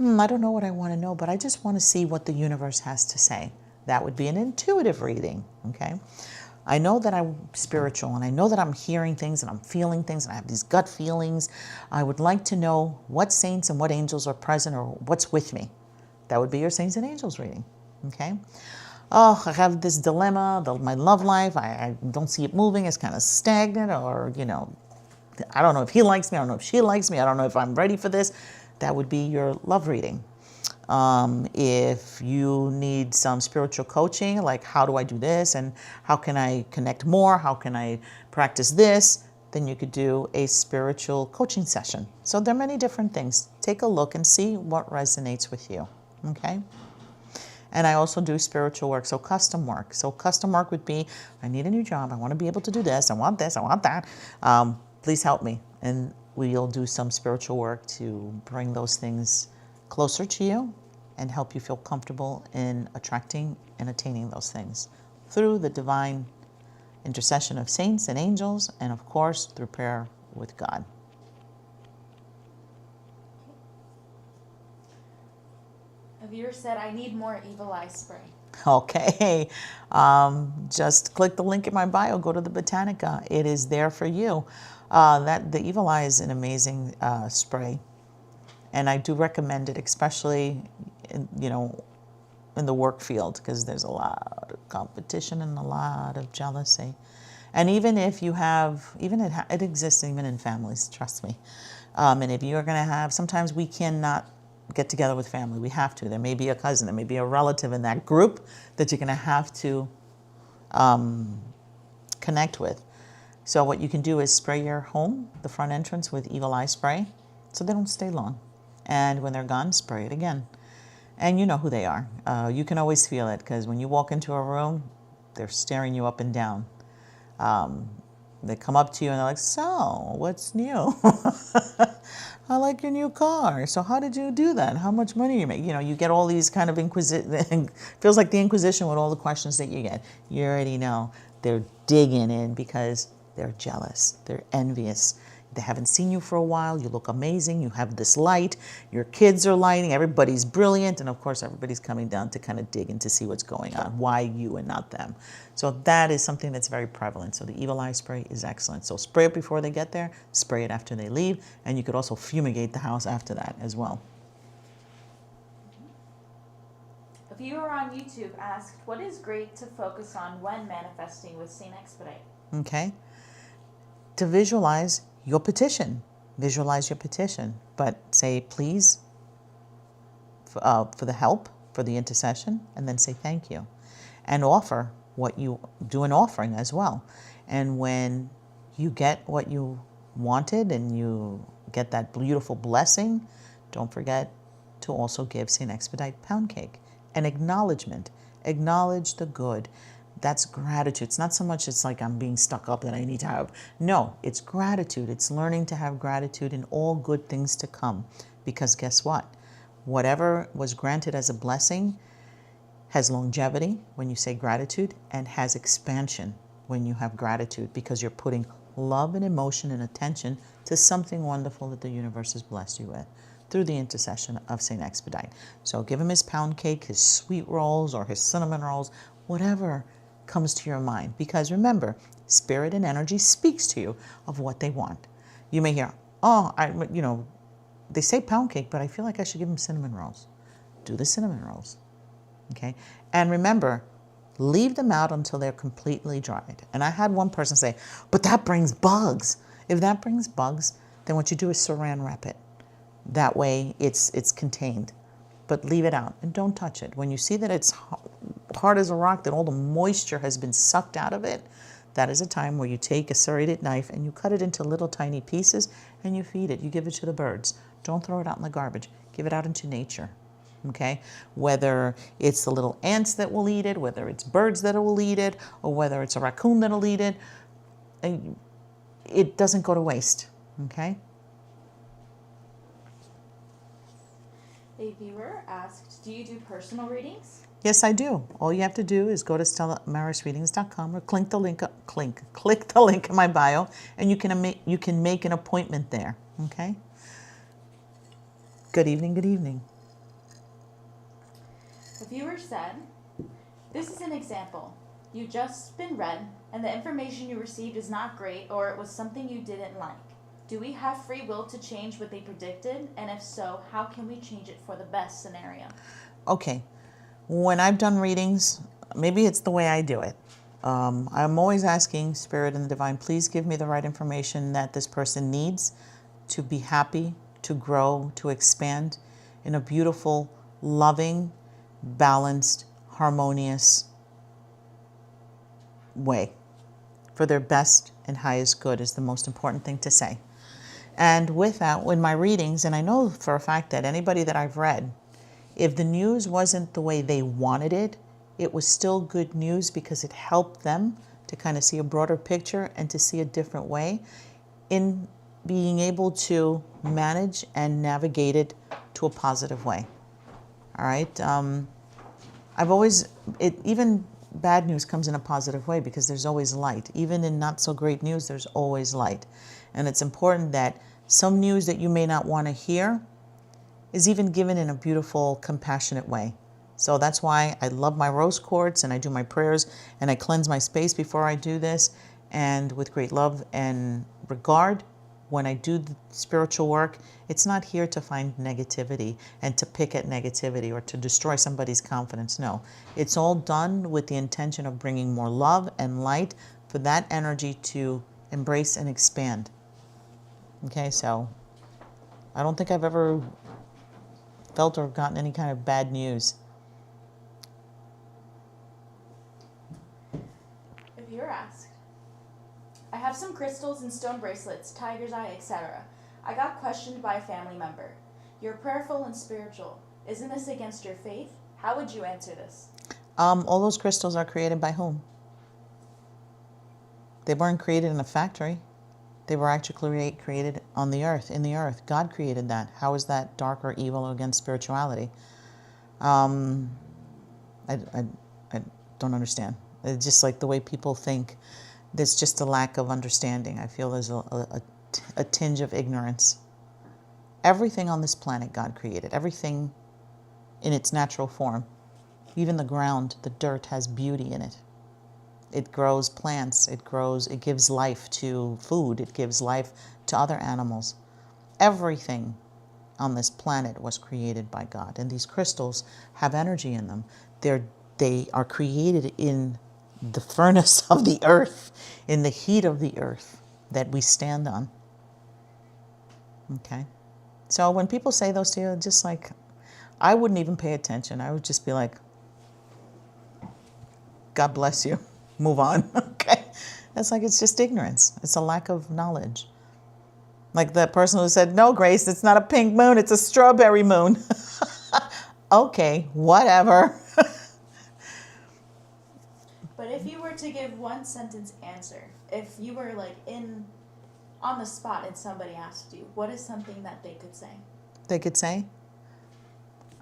I don't know what I want to know, but I just want to see what the universe has to say. That would be an intuitive reading, okay? I know that I'm spiritual, and I know that I'm hearing things and I'm feeling things, and I have these gut feelings. I would like to know what saints and what angels are present or what's with me. That would be your saints and angels reading, okay? Oh, I have this dilemma, my love life, I don't see it moving, it's kind of stagnant, or, I don't know if he likes me, I don't know if she likes me, I don't know if I'm ready for this. That would be your love reading. If you need some spiritual coaching, like how do I do this and how can I connect more, how can I practice this, then you could do a spiritual coaching session. So there are many different things. Take a look and see what resonates with you, okay? And I also do spiritual work, so custom work. So custom work would be, I need a new job, I want to be able to do this, I want that. Please help me. And we'll do some spiritual work to bring those things closer to you and help you feel comfortable in attracting and attaining those things through the divine intercession of saints and angels, and of course, through prayer with God. A viewer said, I need more evil eye spray. Okay, just click the link in my bio, go to the Botanica. It is there for you. The Evil Eye is an amazing spray, and I do recommend it, especially in the work field, because there's a lot of competition and a lot of jealousy. And even if you have, it exists even in families, trust me. And if you're going to have, sometimes we cannot get together with family. We have to. There may be a cousin, there may be a relative in that group that you're going to have to connect with. So what you can do is spray your home, the front entrance, with Evil Eye spray so they don't stay long. And when they're gone, spray it again. And you know who they are. You can always feel it, because when you walk into a room, they're staring you up and down. They come up to you and they're like, so, what's new? I like your new car. So how did you do that? How much money you make? You get all these kind of feels like the Inquisition with all the questions that you get. You already know they're digging in because they're jealous. They're envious. They haven't seen you for a while. You look amazing. You have this light. Your kids are lighting. Everybody's brilliant. And of course, everybody's coming down to kind of dig in to see what's going on. Why you and not them? So that is something that's very prevalent. So the Evil Eye spray is excellent. So spray it before they get there. Spray it after they leave. And you could also fumigate the house after that as well. A viewer on YouTube asked, what is great to focus on when manifesting with St. Expedite? Okay. To visualize your petition. Visualize your petition. But say, please, for the help, for the intercession, and then say thank you. And offer what you do, an offering as well. And when you get what you wanted and you get that beautiful blessing, don't forget to also give St. Expedite pound cake. An acknowledgement. Acknowledge the good. That's gratitude. It's not so much it's like I'm being stuck up that I need to have. No, it's gratitude. It's learning to have gratitude in all good things to come. Because guess what? Whatever was granted as a blessing has longevity when you say gratitude, and has expansion when you have gratitude, because you're putting love and emotion and attention to something wonderful that the universe has blessed you with through the intercession of St. Expedite. So give him his pound cake, his sweet rolls, or his cinnamon rolls, whatever comes to your mind. Because remember, spirit and energy speaks to you of what they want. You may hear, oh, they say pound cake, but I feel like I should give him cinnamon rolls. Do the cinnamon rolls. Okay? And remember, leave them out until they're completely dried. And I had one person say, but that brings bugs. If that brings bugs, then what you do is saran wrap it. That way it's contained. But leave it out and don't touch it. When you see that it's hard as a rock, that all the moisture has been sucked out of it, that is a time where you take a serrated knife and you cut it into little tiny pieces and you feed it. You give it to the birds. Don't throw it out in the garbage. Give it out into nature. Okay? Whether it's the little ants that will eat it, whether it's birds that will eat it, or whether it's a raccoon that will eat it, it doesn't go to waste. Okay? A viewer asked, do you do personal readings? Yes, I do. All you have to do is go to StellaMarisReadings.com or click the link in my bio, and you can make an appointment there. Okay? Good evening, good evening. The viewer said, this is an example. You just been read, and the information you received is not great, or it was something you didn't like. Do we have free will to change what they predicted? And if so, how can we change it for the best scenario? Okay. When I've done readings, maybe it's the way I do it. I'm always asking Spirit and the Divine, please give me the right information that this person needs to be happy, to grow, to expand in a beautiful, loving, balanced, harmonious way. For their best and highest good is the most important thing to say. And with that, in my readings, and I know for a fact that anybody that I've read, if the news wasn't the way they wanted it, it was still good news because it helped them to kind of see a broader picture and to see a different way in being able to manage and navigate it to a positive way. All right? Even bad news comes in a positive way because there's always light. Even in not so great news, there's always light. And it's important that some news that you may not want to hear is even given in a beautiful, compassionate way. So that's why I love my rose quartz and I do my prayers and I cleanse my space before I do this. And with great love and regard, when I do the spiritual work, it's not here to find negativity and to pick at negativity or to destroy somebody's confidence. No, it's all done with the intention of bringing more love and light for that energy to embrace and expand. Okay, so I don't think I've ever felt or gotten any kind of bad news. If you're asked, I have some crystals and stone bracelets, tiger's eye, etc. I got questioned by a family member. You're prayerful and spiritual. Isn't this against your faith? How would you answer this? All those crystals are created by whom? They weren't created in a factory. They were actually created on the earth, in the earth. God created that. How is that dark or evil or against spirituality? I don't understand. It's just like the way people think. There's just a lack of understanding. I feel there's a tinge of ignorance. Everything on this planet God created. Everything in its natural form. Even the ground, the dirt has beauty in it. It grows plants, it gives life to food, it gives life to other animals. Everything on this planet was created by God. And these crystals have energy in them. They are created in the furnace of the earth, in the heat of the earth that we stand on. Okay? So when people say those to you, just like, I wouldn't even pay attention. I would just be like, God bless you. Move on. Okay? It's just ignorance. It's a lack of knowledge. Like the person who said, no, Grace, it's not a pink moon, it's a strawberry moon. Okay, whatever. But if you were to give one sentence answer, if you were like on the spot and somebody asked you, what is something that they could say? They could say?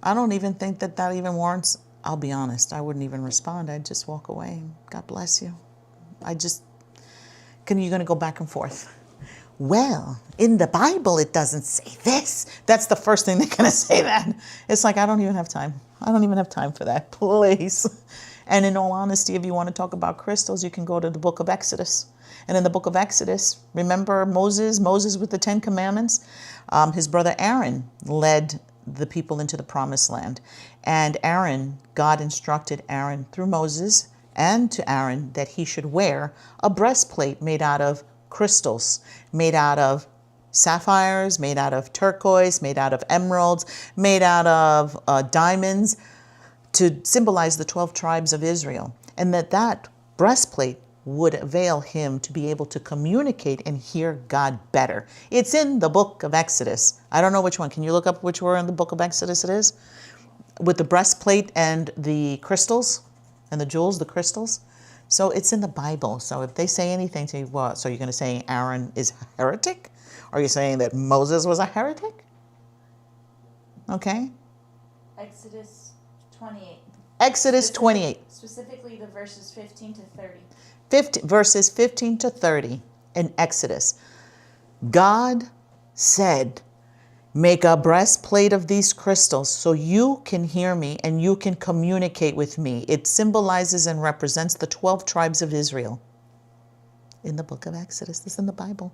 I don't even think that even warrants, I'll be honest, I wouldn't even respond. I'd just walk away. God bless you. You're going to go back and forth. Well, in the Bible, it doesn't say this. That's the first thing they're going to say then. It's like, I don't even have time. I don't even have time for that, please. And in all honesty, if you want to talk about crystals, you can go to the book of Exodus. And in the book of Exodus, remember Moses with the 10 Commandments? His brother Aaron led the people into the promised land. And Aaron, God instructed Aaron through Moses and to Aaron that he should wear a breastplate made out of crystals, made out of sapphires, made out of turquoise, made out of emeralds, made out of diamonds, to symbolize the 12 tribes of Israel. And that breastplate would avail him to be able to communicate and hear God better. It's in the book of Exodus. I don't know which one. Can you look up which one in the book of Exodus it is? With the breastplate and the crystals and the jewels, the crystals. So it's in the Bible. So if they say anything to you, what? So you're going to say Aaron is a heretic? Are you saying that Moses was a heretic? Okay. Exodus 28. Exodus 28. Specifically the verses 15 to 30. Verses 15 to 30 in Exodus. God said, make a breastplate of these crystals so you can hear me and you can communicate with me. It symbolizes and represents the 12 tribes of Israel. In the book of Exodus, this is in the Bible.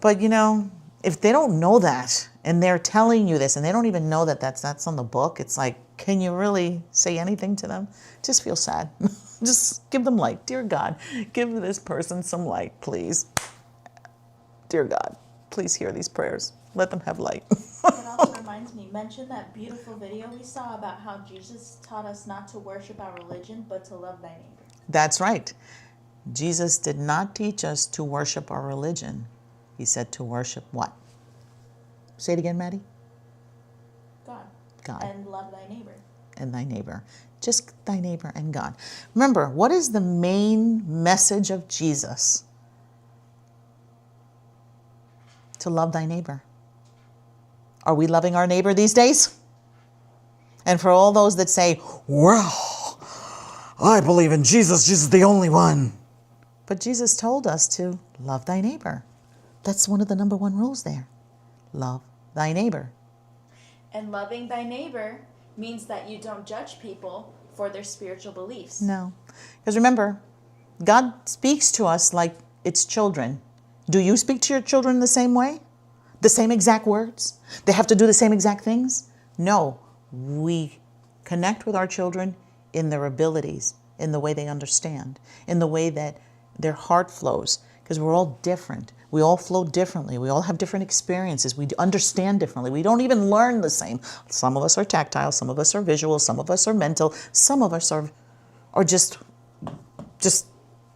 But you know, if they don't know that and they're telling you this and they don't even know that that's on the book, it's like, can you really say anything to them? Just feel sad. Just give them light. Dear God, give this person some light, please. Dear God, please hear these prayers. Let them have light. It also reminds me, mention that beautiful video we saw about how Jesus taught us not to worship our religion, but to love thy neighbor. That's right. Jesus did not teach us to worship our religion. He said to worship what? Say it again, Maddie. God. God. And love thy neighbor. And thy neighbor. Just thy neighbor and God. Remember, what is the main message of Jesus? To love thy neighbor. Are we loving our neighbor these days? And for all those that say, well, I believe in Jesus. Jesus is the only one. But Jesus told us to love thy neighbor. That's one of the number one rules there. Love thy neighbor. And loving thy neighbor means that you don't judge people for their spiritual beliefs. No. Because remember, God speaks to us like it's children. Do you speak to your children the same way? The same exact words? They have to do the same exact things? No. We connect with our children in their abilities, in the way they understand, in the way that their heart flows, because we're all different. We all flow differently. We all have different experiences. We understand differently. We don't even learn the same. Some of us are tactile. Some of us are visual. Some of us are mental. Some of us are just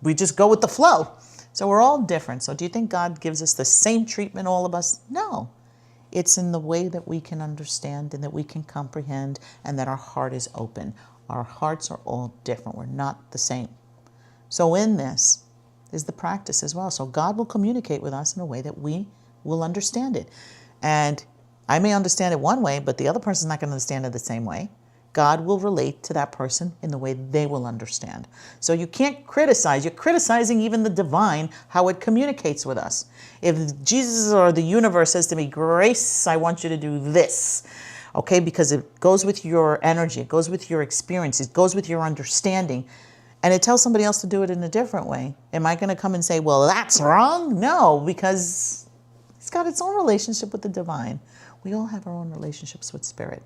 we just go with the flow. So we're all different. So do you think God gives us the same treatment, all of us? No. It's in the way that we can understand and that we can comprehend and that our heart is open. Our hearts are all different. We're not the same. So in this is the practice as well. So God will communicate with us in a way that we will understand it. And I may understand it one way, but the other person's not going to understand it the same way. God will relate to that person in the way they will understand. So you can't criticize. You're criticizing even the divine, how it communicates with us. If Jesus or the universe says to me, Grace, I want you to do this, okay, because it goes with your energy, it goes with your experience, it goes with your understanding, and it tells somebody else to do it in a different way, am I going to come and say, well, that's wrong? No, because it's got its own relationship with the divine. We all have our own relationships with spirit.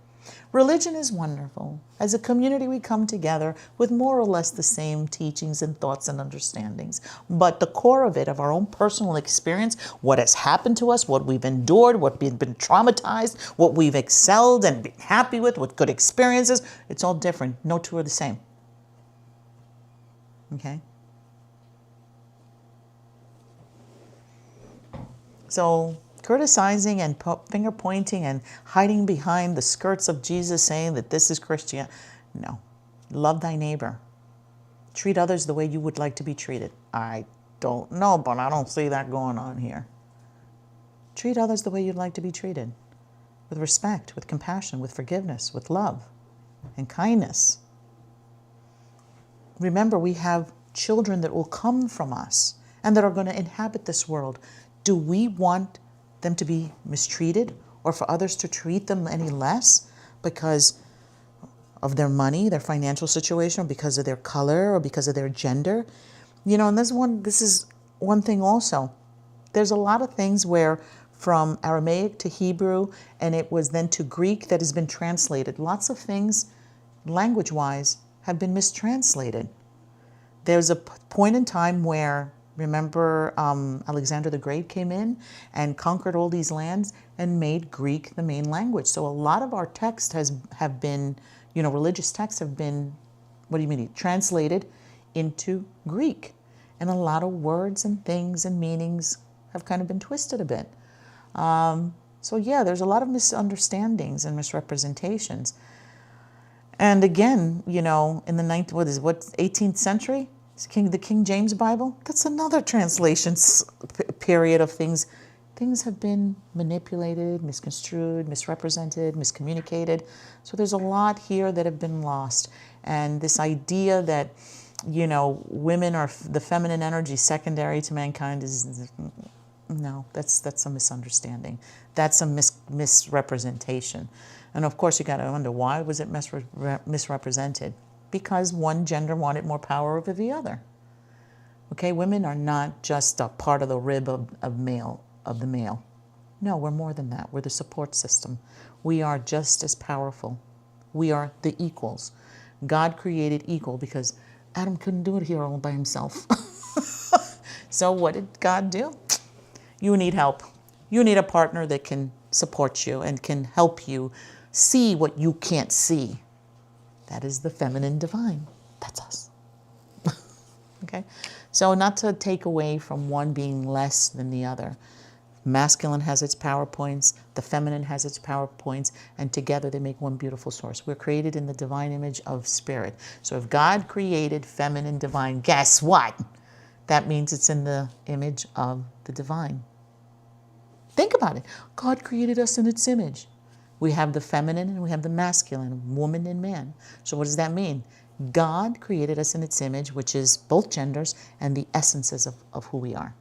Religion is wonderful. As a community, we come together with more or less the same teachings and thoughts and understandings. But the core of it, of our own personal experience, what has happened to us, what we've endured, what we've been traumatized, what we've excelled and been happy with, what good experiences, it's all different. No two are the same. Okay? So criticizing and finger pointing and hiding behind the skirts of Jesus saying that this is Christian. No. Love thy neighbor. Treat others the way you would like to be treated. I don't know, but I don't see that going on here. Treat others the way you'd like to be treated. With respect, with compassion, with forgiveness, with love and kindness. Remember, we have children that will come from us and that are going to inhabit this world. Do we want them to be mistreated or for others to treat them any less because of their money, their financial situation, or because of their color or because of their gender? You know, and this is one thing also. There's a lot of things where from Aramaic to Hebrew, and it was then to Greek that has been translated. Lots of things, language-wise, have been mistranslated. There's a point in time where, remember, Alexander the Great came in and conquered all these lands and made Greek the main language. So a lot of our texts have been, religious texts have been, what do you mean, translated into Greek. And a lot of words and things and meanings have kind of been twisted a bit. So yeah, there's a lot of misunderstandings and misrepresentations. And again, in the 18th century, the King James Bible, that's another translation period of things. Things have been manipulated, misconstrued, misrepresented, miscommunicated. So there's a lot here that have been lost. And this idea that, women are the feminine energy secondary to mankind is, no, that's a misunderstanding. That's a misrepresentation. And of course, you got to wonder, why was it misrepresented? Because one gender wanted more power over the other. Okay, women are not just a part of the rib of the male. No, we're more than that. We're the support system. We are just as powerful. We are the equals. God created equal because Adam couldn't do it here all by himself. So what did God do? You need help. You need a partner that can support you and can help you see what you can't see. That is the feminine divine. That's us. Okay? So not to take away from one being less than the other. Masculine has its power points, the feminine has its power points, and together they make one beautiful source. We're created in the divine image of spirit. So if God created feminine divine, guess what? That means it's in the image of the divine. Think about it. God created us in its image. We have the feminine and we have the masculine, woman and man. So what does that mean? God created us in its image, which is both genders and the essences of who we are.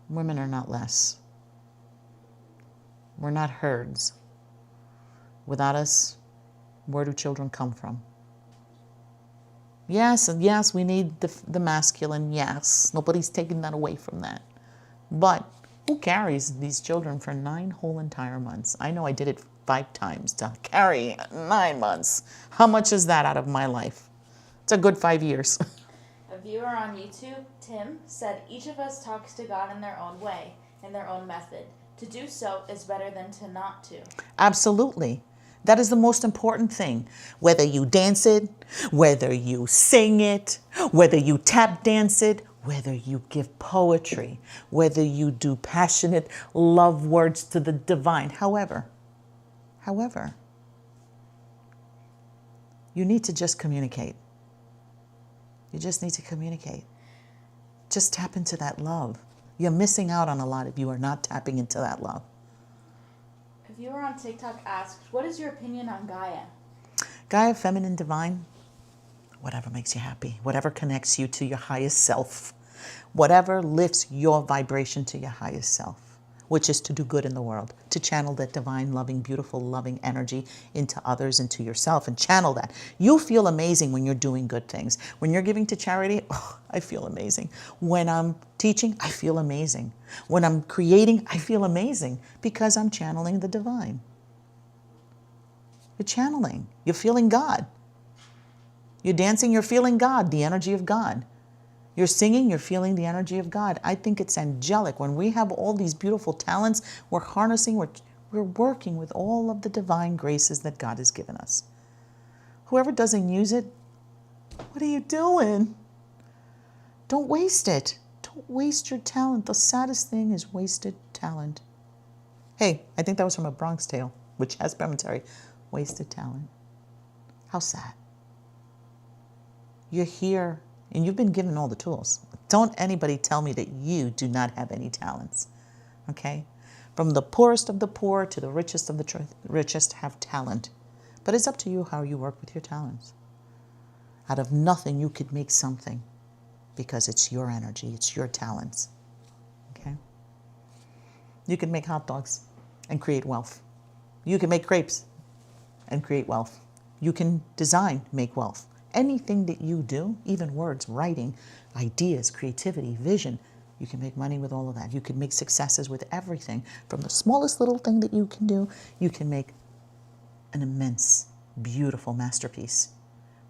Women are not less. We're not herds. Without us, where do children come from? Yes, and yes, we need the masculine, yes. Nobody's taking that away from that. But who carries these children for 9 whole entire months? I know I did it 5 times to carry 9 months. How much is that out of my life? It's a good 5 years. A viewer on YouTube, Tim, said each of us talks to God in their own way, in their own method. To do so is better than to not to. Absolutely. That is the most important thing. Whether you dance it, whether you sing it, whether you tap dance it, whether you give poetry, whether you do passionate love words to the divine. However, you need to just communicate. You just need to communicate. Just tap into that love. You're missing out on a lot if you are not tapping into that love. A viewer on TikTok asked, what is your opinion on Gaia? Gaia, feminine, divine, whatever makes you happy, whatever connects you to your highest self, whatever lifts your vibration to your highest self, which is to do good in the world, to channel that divine, loving, beautiful, loving energy into others and to yourself and channel that. You feel amazing when you're doing good things. When you're giving to charity, I feel amazing. When I'm teaching, I feel amazing. When I'm creating, I feel amazing because I'm channeling the divine. You're channeling. You're feeling God. You're dancing, you're feeling God, the energy of God. You're singing, you're feeling the energy of God. I think it's angelic. When we have all these beautiful talents, we're harnessing, we're working with all of the divine graces that God has given us. Whoever doesn't use it, what are you doing? Don't waste it. Don't waste your talent. The saddest thing is wasted talent. Hey, I think that was from A Bronx Tale, which has commentary. Wasted talent. How sad. You're here. And you've been given all the tools. Don't anybody tell me that you do not have any talents, okay? From the poorest of the poor to the richest of the richest have talent. But it's up to you how you work with your talents. Out of nothing, you could make something because it's your energy, it's your talents, okay? You can make hot dogs and create wealth. You can make crepes and create wealth. You can design, make wealth. Anything that you do, even words, writing, ideas, creativity, vision, You can make money with all of that. You can make successes with everything. From the smallest little thing that you can do, you can make an immense, beautiful masterpiece.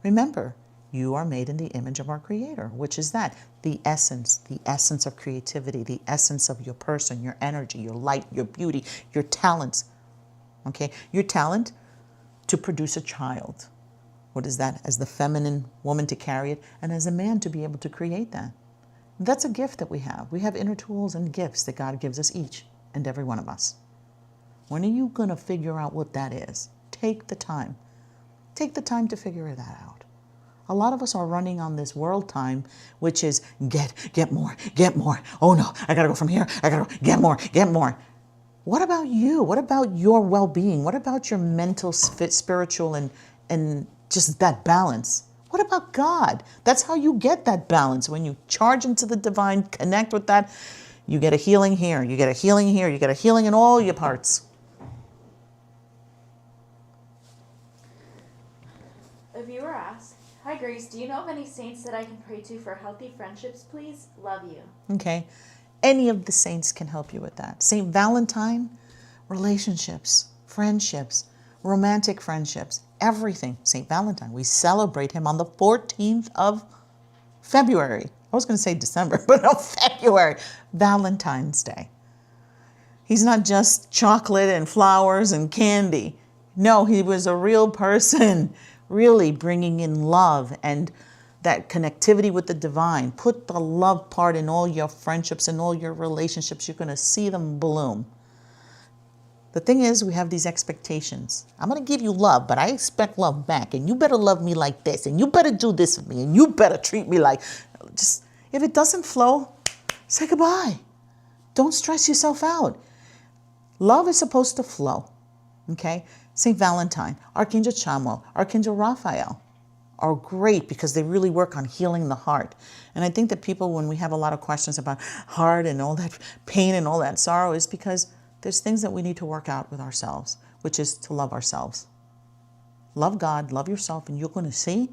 Remember, you are made in the image of our Creator, which is that, the essence of creativity, the essence of your person, your energy, your light, your beauty, your talents. Okay? Your talent to produce a child. What is that? As the feminine woman to carry it, and as a man to be able to create that. That's a gift that we have. We have inner tools and gifts that God gives us, each and every one of us. When are you going to figure out what that is? Take the time. Take the time to figure that out. A lot of us are running on this world time, which is get more, get more. Oh no, I got to go from here. I got to get more, get more. What about you? What about your well-being? What about your mental, spiritual, and just that balance? What about God? That's how you get that balance. When you charge into the divine, connect with that, you get a healing here, you get a healing here, you get a healing in all your parts. A viewer asked, "Hi Grace, do you know of any saints that I can pray to for healthy friendships, please? Love you." Okay. Any of the saints can help you with that. Saint Valentine, relationships, friendships, romantic friendships, everything. Saint Valentine, we celebrate him on the 14th of February. I was going to say December, but no, February. Valentine's Day. He's not just chocolate and flowers and candy. No, he was a real person, really bringing in love and that connectivity with the divine. Put the love part in all your friendships and all your relationships. You're going to see them bloom. The thing is, we have these expectations. I'm going to give you love, but I expect love back. And you better love me like this. And you better do this with me. And you better treat me like... Just, if it doesn't flow, say goodbye. Don't stress yourself out. Love is supposed to flow. Okay? St. Valentine, Archangel Chamuel, Archangel Raphael are great because they really work on healing the heart. And I think that people, when we have a lot of questions about heart and all that pain and all that sorrow, is because there's things that we need to work out with ourselves, which is to love ourselves. Love God, love yourself, and you're going to see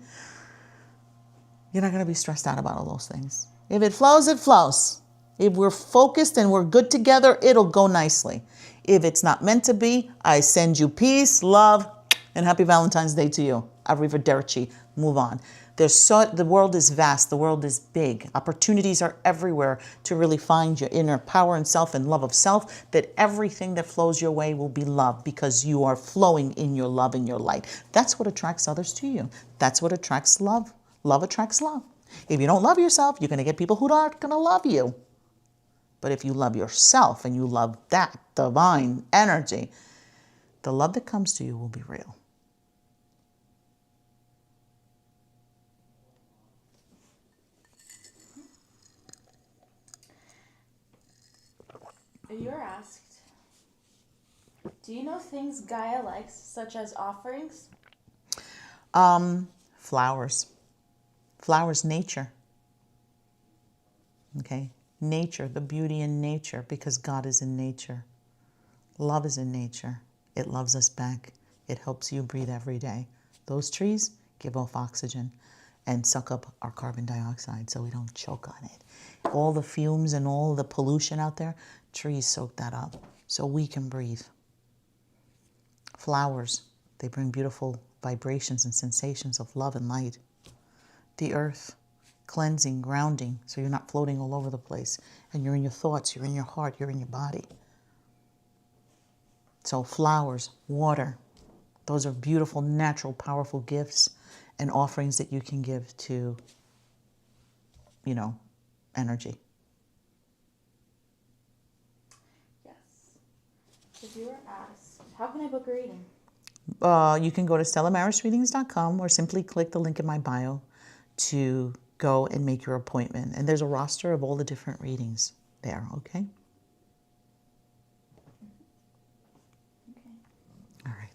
you're not going to be stressed out about all those things. If it flows, it flows. If we're focused and we're good together, it'll go nicely. If it's not meant to be, I send you peace, love, and happy Valentine's Day to you. Arrivederci. Move on. The world is vast. The world is big. Opportunities are everywhere to really find your inner power and self and love of self, that everything that flows your way will be love because you are flowing in your love and your light. That's what attracts others to you. That's what attracts love. Love attracts love. If you don't love yourself, you're going to get people who aren't going to love you. But if you love yourself and you love that divine energy, the love that comes to you will be real. You're asked, do you know things Gaia likes, such as offerings? Flowers. Flowers, nature. Okay? Nature, the beauty in nature, because God is in nature. Love is in nature. It loves us back. It helps you breathe every day. Those trees give off oxygen and suck up our carbon dioxide so we don't choke on it. All the fumes and all the pollution out there, trees soak that up so we can breathe. Flowers, they bring beautiful vibrations and sensations of love and light. The earth, cleansing, grounding, so you're not floating all over the place. And you're in your thoughts, you're in your heart, you're in your body. So flowers, water, those are beautiful, natural, powerful gifts and offerings that you can give to, energy. Yes. The viewer asked, how can I book a reading? You can go to StellaMarisReadings.com or simply click the link in my bio to go and make your appointment. And there's a roster of all the different readings there, okay? Okay. All right.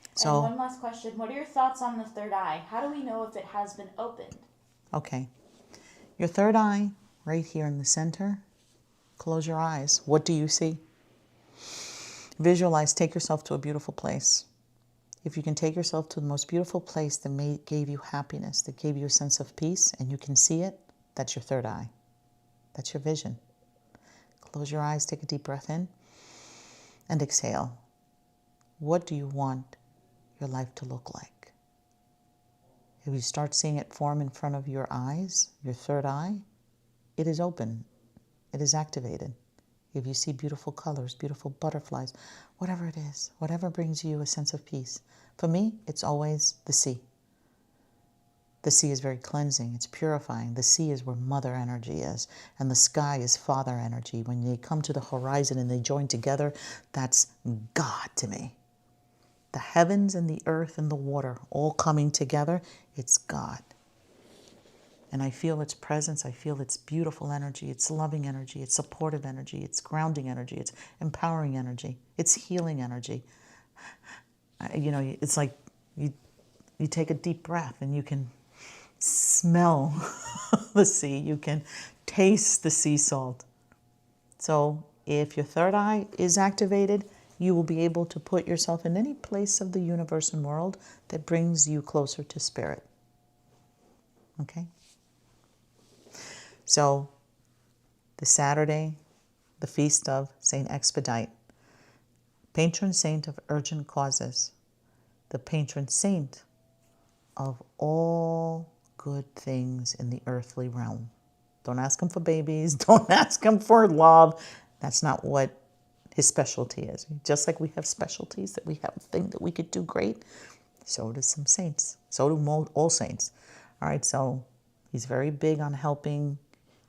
And So, one last question. What are your thoughts on the third eye? How do we know if it has been opened? okay. Your third eye, right here in the center. Close your eyes. What do you see? Visualize, take yourself to a beautiful place. If you can take yourself to the most beautiful place that gave you happiness, that gave you a sense of peace, and you can see it, that's your third eye. That's your vision. Close your eyes, take a deep breath in, and exhale. What do you want your life to look like? If you start seeing it form in front of your eyes, your third eye, it is open. It is activated. If you see beautiful colors, beautiful butterflies, whatever it is, whatever brings you a sense of peace. For me, it's always the sea. The sea is very cleansing. It's purifying. The sea is where mother energy is. And the sky is father energy. When they come to the horizon and they join together, that's God to me. The heavens and the earth and the water all coming together, it's God. And I feel its presence. I feel its beautiful energy. It's loving energy. It's supportive energy. It's grounding energy. It's empowering energy. It's healing energy. It's like you take a deep breath and you can smell the sea. You can taste the sea salt. So if your third eye is activated, you will be able to put yourself in any place of the universe and world that brings you closer to spirit. Okay? So the Saturday, the feast of Saint Expedite, patron saint of urgent causes, the patron saint of all good things in the earthly realm. Don't ask him for babies. Don't ask him for love. That's not what his specialty is. Just like we have specialties, that we have a thing that we could do great, so do some saints. So do all saints. All right, so he's very big on helping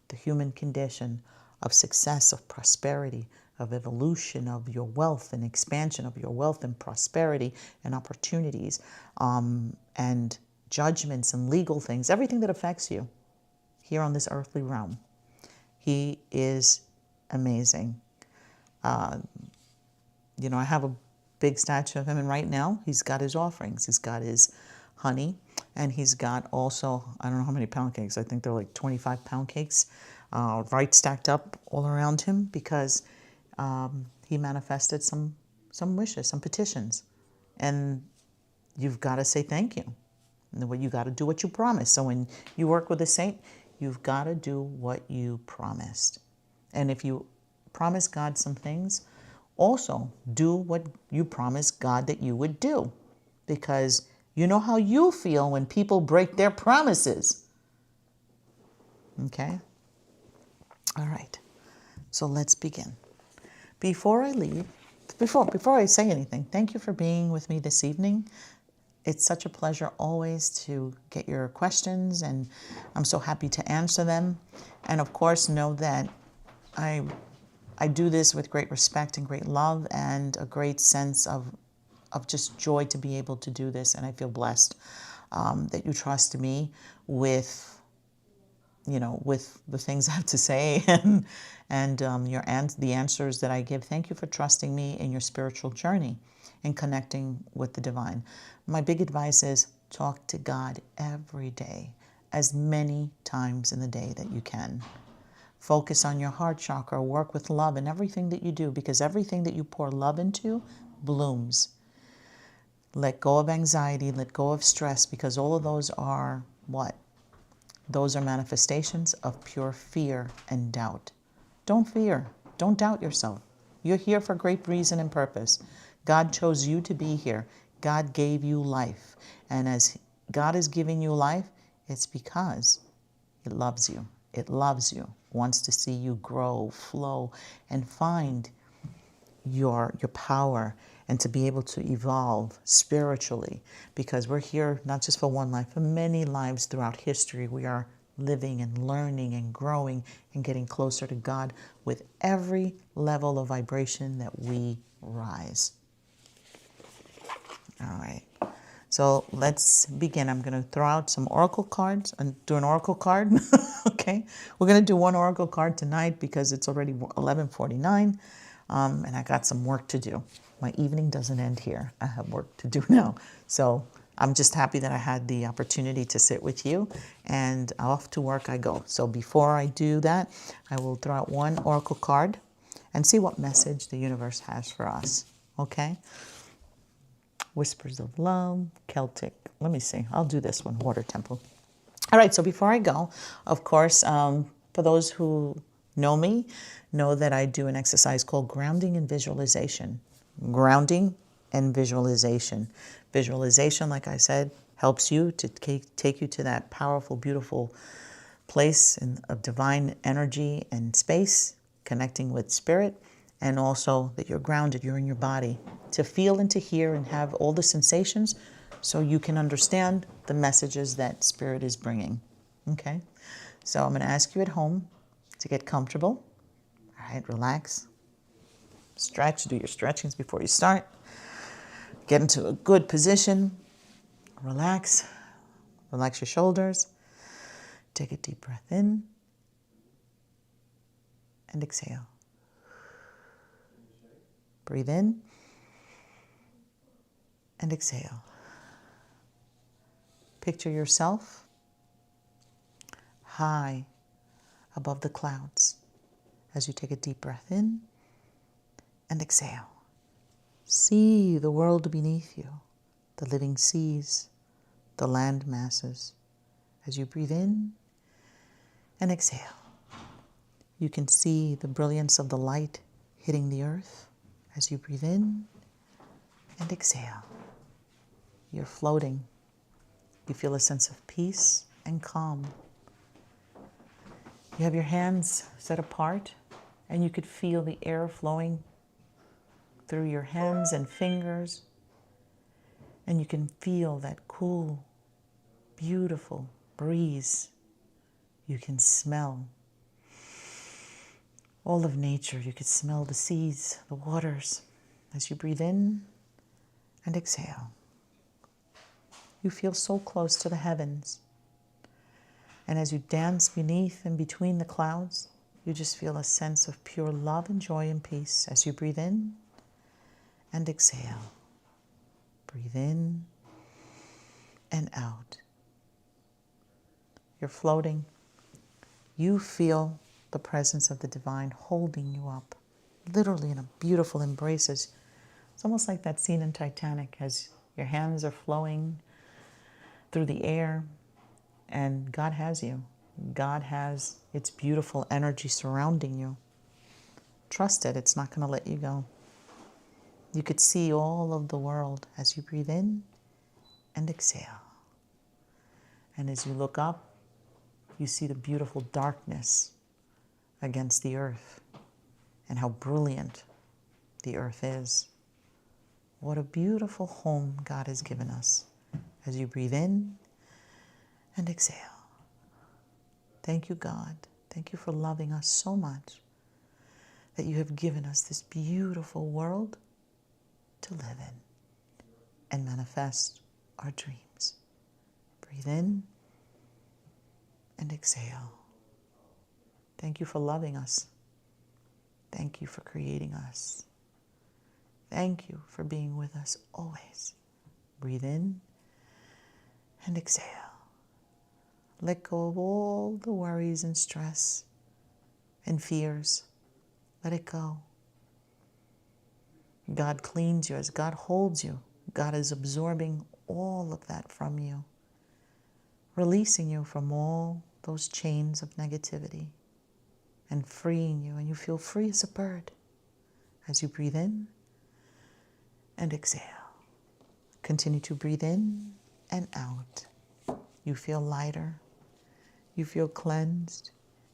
the human condition of success, of prosperity, of evolution, of your wealth and expansion of your wealth and prosperity and opportunities, and judgments and legal things, everything that affects you here on this earthly realm. He is amazing. I have a big statue of him, and right now he's got his offerings. He's got his honey, and he's got also, I don't know how many pound cakes. I think they're like 25 pound cakes, right stacked up all around him, because he manifested some wishes, some petitions. And you've got to say thank you. And you got to do what you promised. So when you work with a saint, you've got to do what you promised. And if you promise God some things, also do what you promised God that you would do. Because you know how you feel when people break their promises. Okay? All right. So let's begin. Before I leave, before I say anything, thank you for being with me this evening. It's such a pleasure always to get your questions, and I'm so happy to answer them. And of course, know that I do this with great respect and great love and a great sense of just joy to be able to do this. And I feel blessed that you trust me with the things I have to say and the answers that I give. Thank you for trusting me in your spiritual journey and connecting with the divine. My big advice is talk to God every day, as many times in the day that you can. Focus on your heart chakra, work with love in everything that you do, because everything that you pour love into blooms. Let go of anxiety, let go of stress, because all of those are what? Those are manifestations of pure fear and doubt. Don't fear. Don't doubt yourself. You're here for great reason and purpose. God chose you to be here. God gave you life. And as God is giving you life, it's because it loves you. It loves you, wants to see you grow, flow, and find your power, and to be able to evolve spiritually, because we're here not just for one life, for many lives throughout history. We are living and learning and growing and getting closer to God with every level of vibration that we rise. All right. So let's begin. I'm going to throw out some oracle cards and do an oracle card. Okay. We're going to do one oracle card tonight because it's already 11:49. And I got some work to do. My evening doesn't end here. I have work to do now. So I'm just happy that I had the opportunity to sit with you, and off to work I go. So before I do that, I will throw out one oracle card and see what message the universe has for us. Okay? Whispers of Love, Celtic. Let me see. I'll do this one, Water Temple. All right, so before I go, of course, for those who know me, know that I do an exercise called grounding and visualization. Grounding and visualization. Visualization, like I said, helps you to take you to that powerful, beautiful place of divine energy and space, connecting with spirit, and also that you're grounded, you're in your body, to feel and to hear and have all the sensations so you can understand the messages that spirit is bringing. Okay? So I'm going to ask you at home to get comfortable. All right, relax. Stretch, do your stretchings before you start. Get into a good position. Relax. Relax your shoulders. Take a deep breath in and exhale. Breathe in and exhale. Picture yourself high above the clouds as you take a deep breath in and exhale. See the world beneath you, the living seas, the land masses. As you breathe in and exhale, you can see the brilliance of the light hitting the earth. As you breathe in and exhale, you're floating. You feel a sense of peace and calm. You have your hands set apart, and you could feel the air flowing through your hands and fingers, and you can feel that cool, beautiful breeze. You can smell all of nature. You could smell the seas, the waters. As you breathe in and exhale, you feel so close to the heavens. And as you dance beneath and between the clouds, you just feel a sense of pure love and joy and peace as you breathe in and exhale. Breathe in and out. You're floating. You feel the presence of the divine holding you up, literally in a beautiful embraces. It's almost like that scene in Titanic as your hands are flowing through the air, and God has you. God has its beautiful energy surrounding you. Trust it. It's not going to let you go. You could see all of the world as you breathe in and exhale. And as you look up, you see the beautiful darkness against the earth and how brilliant the earth is. What a beautiful home God has given us as you breathe in and exhale. Thank you, God. Thank you for loving us so much that you have given us this beautiful world to live in and manifest our dreams. Breathe in and exhale. Thank you for loving us. Thank you for creating us. Thank you for being with us always. Breathe in and exhale. Let go of all the worries and stress and fears. Let it go. God cleans you as God holds you. God is absorbing all of that from you, releasing you from all those chains of negativity and freeing you. And you feel free as a bird as you breathe in and exhale. Continue to breathe in and out. You feel lighter. You feel cleansed.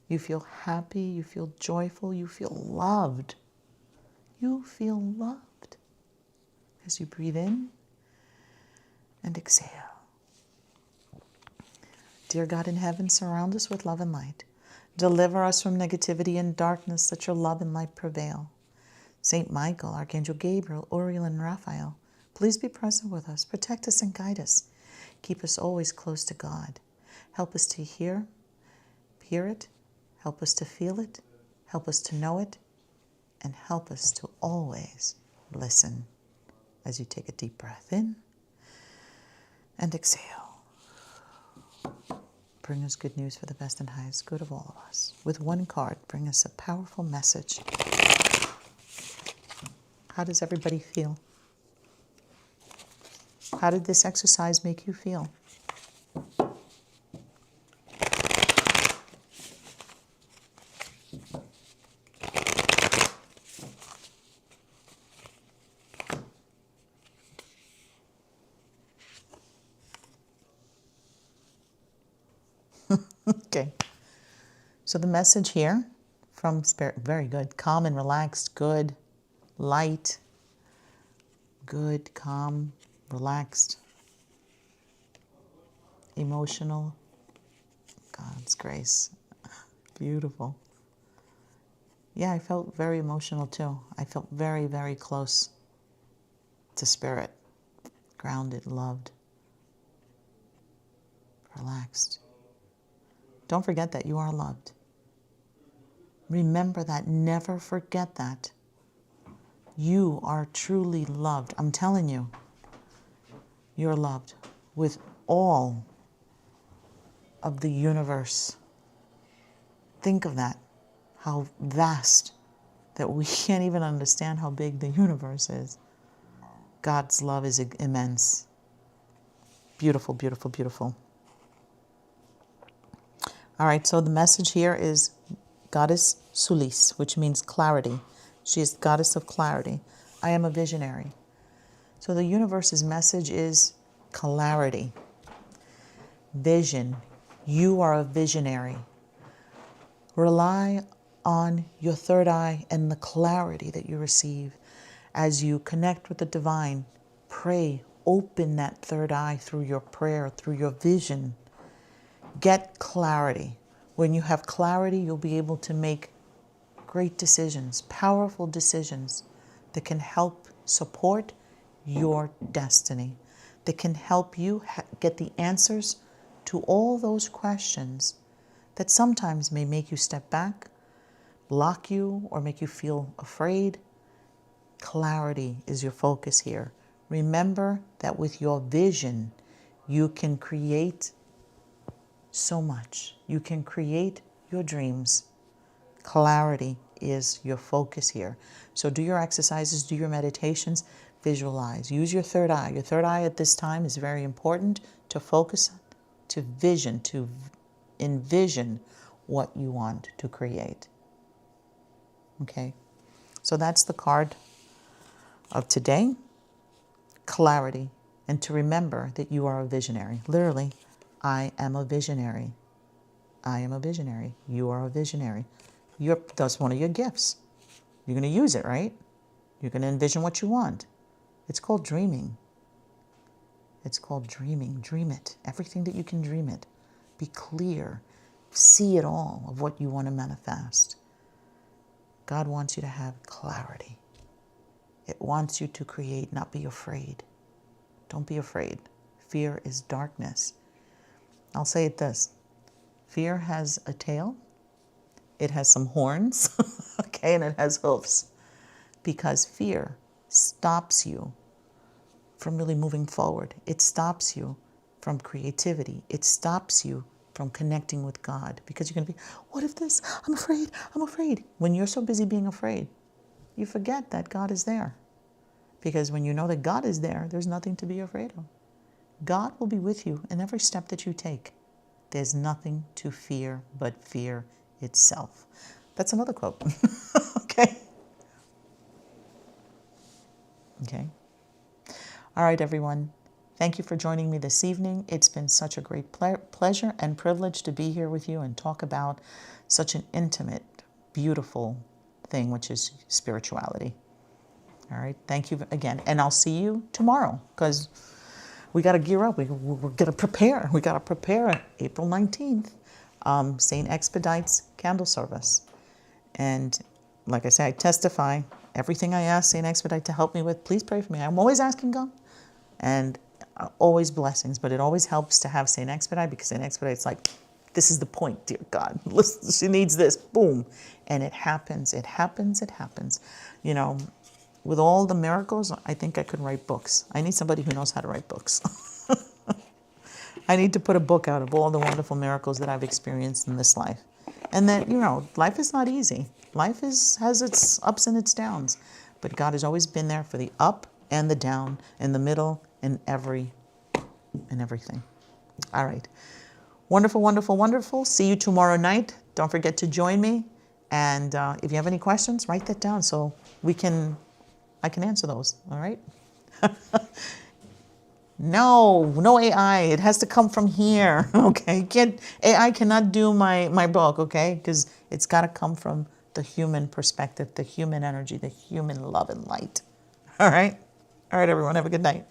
You feel happy. You feel joyful. You feel loved. You feel loved as you breathe in and exhale. Dear God in heaven, surround us with love and light. Deliver us from negativity and darkness, that your love and light prevail. Saint Michael, Archangel Gabriel, Uriel, and Raphael, please be present with us. Protect us and guide us. Keep us always close to God. Help us to hear it. Help us to feel it. Help us to know it. And help us to always listen as you take a deep breath in and exhale. Bring us good news for the best and highest good of all of us. With one card, bring us a powerful message. How does everybody feel? How did this exercise make you feel? Okay. So the message here from Spirit, very good. Calm and relaxed, good. Light, good, calm, relaxed. Emotional, God's grace. Beautiful. Yeah, I felt very emotional too. I felt very, very close to Spirit. Grounded, loved, relaxed. Don't forget that you are loved. Remember that. Never forget that. You are truly loved. I'm telling you, you're loved with all of the universe. Think of that. How vast that we can't even understand how big the universe is. God's love is immense. Beautiful, beautiful, beautiful. All right, so the message here is Goddess Sulis, which means clarity. She is Goddess of clarity. I am a visionary. So the universe's message is clarity. Vision. You are a visionary. Rely on your third eye and the clarity that you receive as you connect with the divine. Pray, open that third eye through your prayer, through your vision. Get clarity. When you have clarity, you'll be able to make great decisions, powerful decisions that can help support your destiny, that can help you get the answers to all those questions that sometimes may make you step back, block you, or make you feel afraid. Clarity is your focus here. Remember that with your vision, you can create so much. You can create your dreams. Clarity is your focus here. So do your exercises, do your meditations, visualize. Use your third eye. Your third eye at this time is very important to focus, to vision, to envision what you want to create. Okay? So that's the card of today. Clarity. And to remember that you are a visionary. Literally, I am a visionary. I am a visionary. You are a visionary. That's one of your gifts. You're going to use it, right? You're going to envision what you want. It's called dreaming. It's called dreaming. Dream it. Everything that you can dream it. Be clear. See it all of what you want to manifest. God wants you to have clarity. It wants you to create, not be afraid. Don't be afraid. Fear is darkness. I'll say it this. Fear has a tail. It has some horns, okay, and it has hoofs. Because fear stops you from really moving forward. It stops you from creativity. It stops you from connecting with God. Because you're going to be, what if this? I'm afraid. I'm afraid. When you're so busy being afraid, you forget that God is there. Because when you know that God is there, there's nothing to be afraid of. God will be with you in every step that you take. There's nothing to fear but fear itself. That's another quote. Okay? Okay. All right, everyone. Thank you for joining me this evening. It's been such a great pleasure and privilege to be here with you and talk about such an intimate, beautiful thing, which is spirituality. All right. Thank you again. And I'll see you tomorrow because we got to gear up. We're going to prepare. We got to prepare April 19th, St. Expedite's candle service. And like I said, I testify everything I ask St. Expedite to help me with. Please pray for me. I'm always asking God. And always blessings. But it always helps to have St. Expedite because St. Expedite's like, this is the point, dear God. Listen, she needs this. Boom. And it happens. It happens. It happens. You know, with all the miracles, I think I could write books. I need somebody who knows how to write books. I need to put a book out of all the wonderful miracles that I've experienced in this life. And that, you know, life is not easy. Life has its ups and its downs. But God has always been there for the up and the down, in the middle, and everything. All right. Wonderful, wonderful, wonderful. See you tomorrow night. Don't forget to join me. And if you have any questions, write that down so I can answer those. All right? No AI. It has to come from here. Okay, AI cannot do my book. Okay, because it's got to come from the human perspective, the human energy, the human love and light. All right, everyone. Have a good night.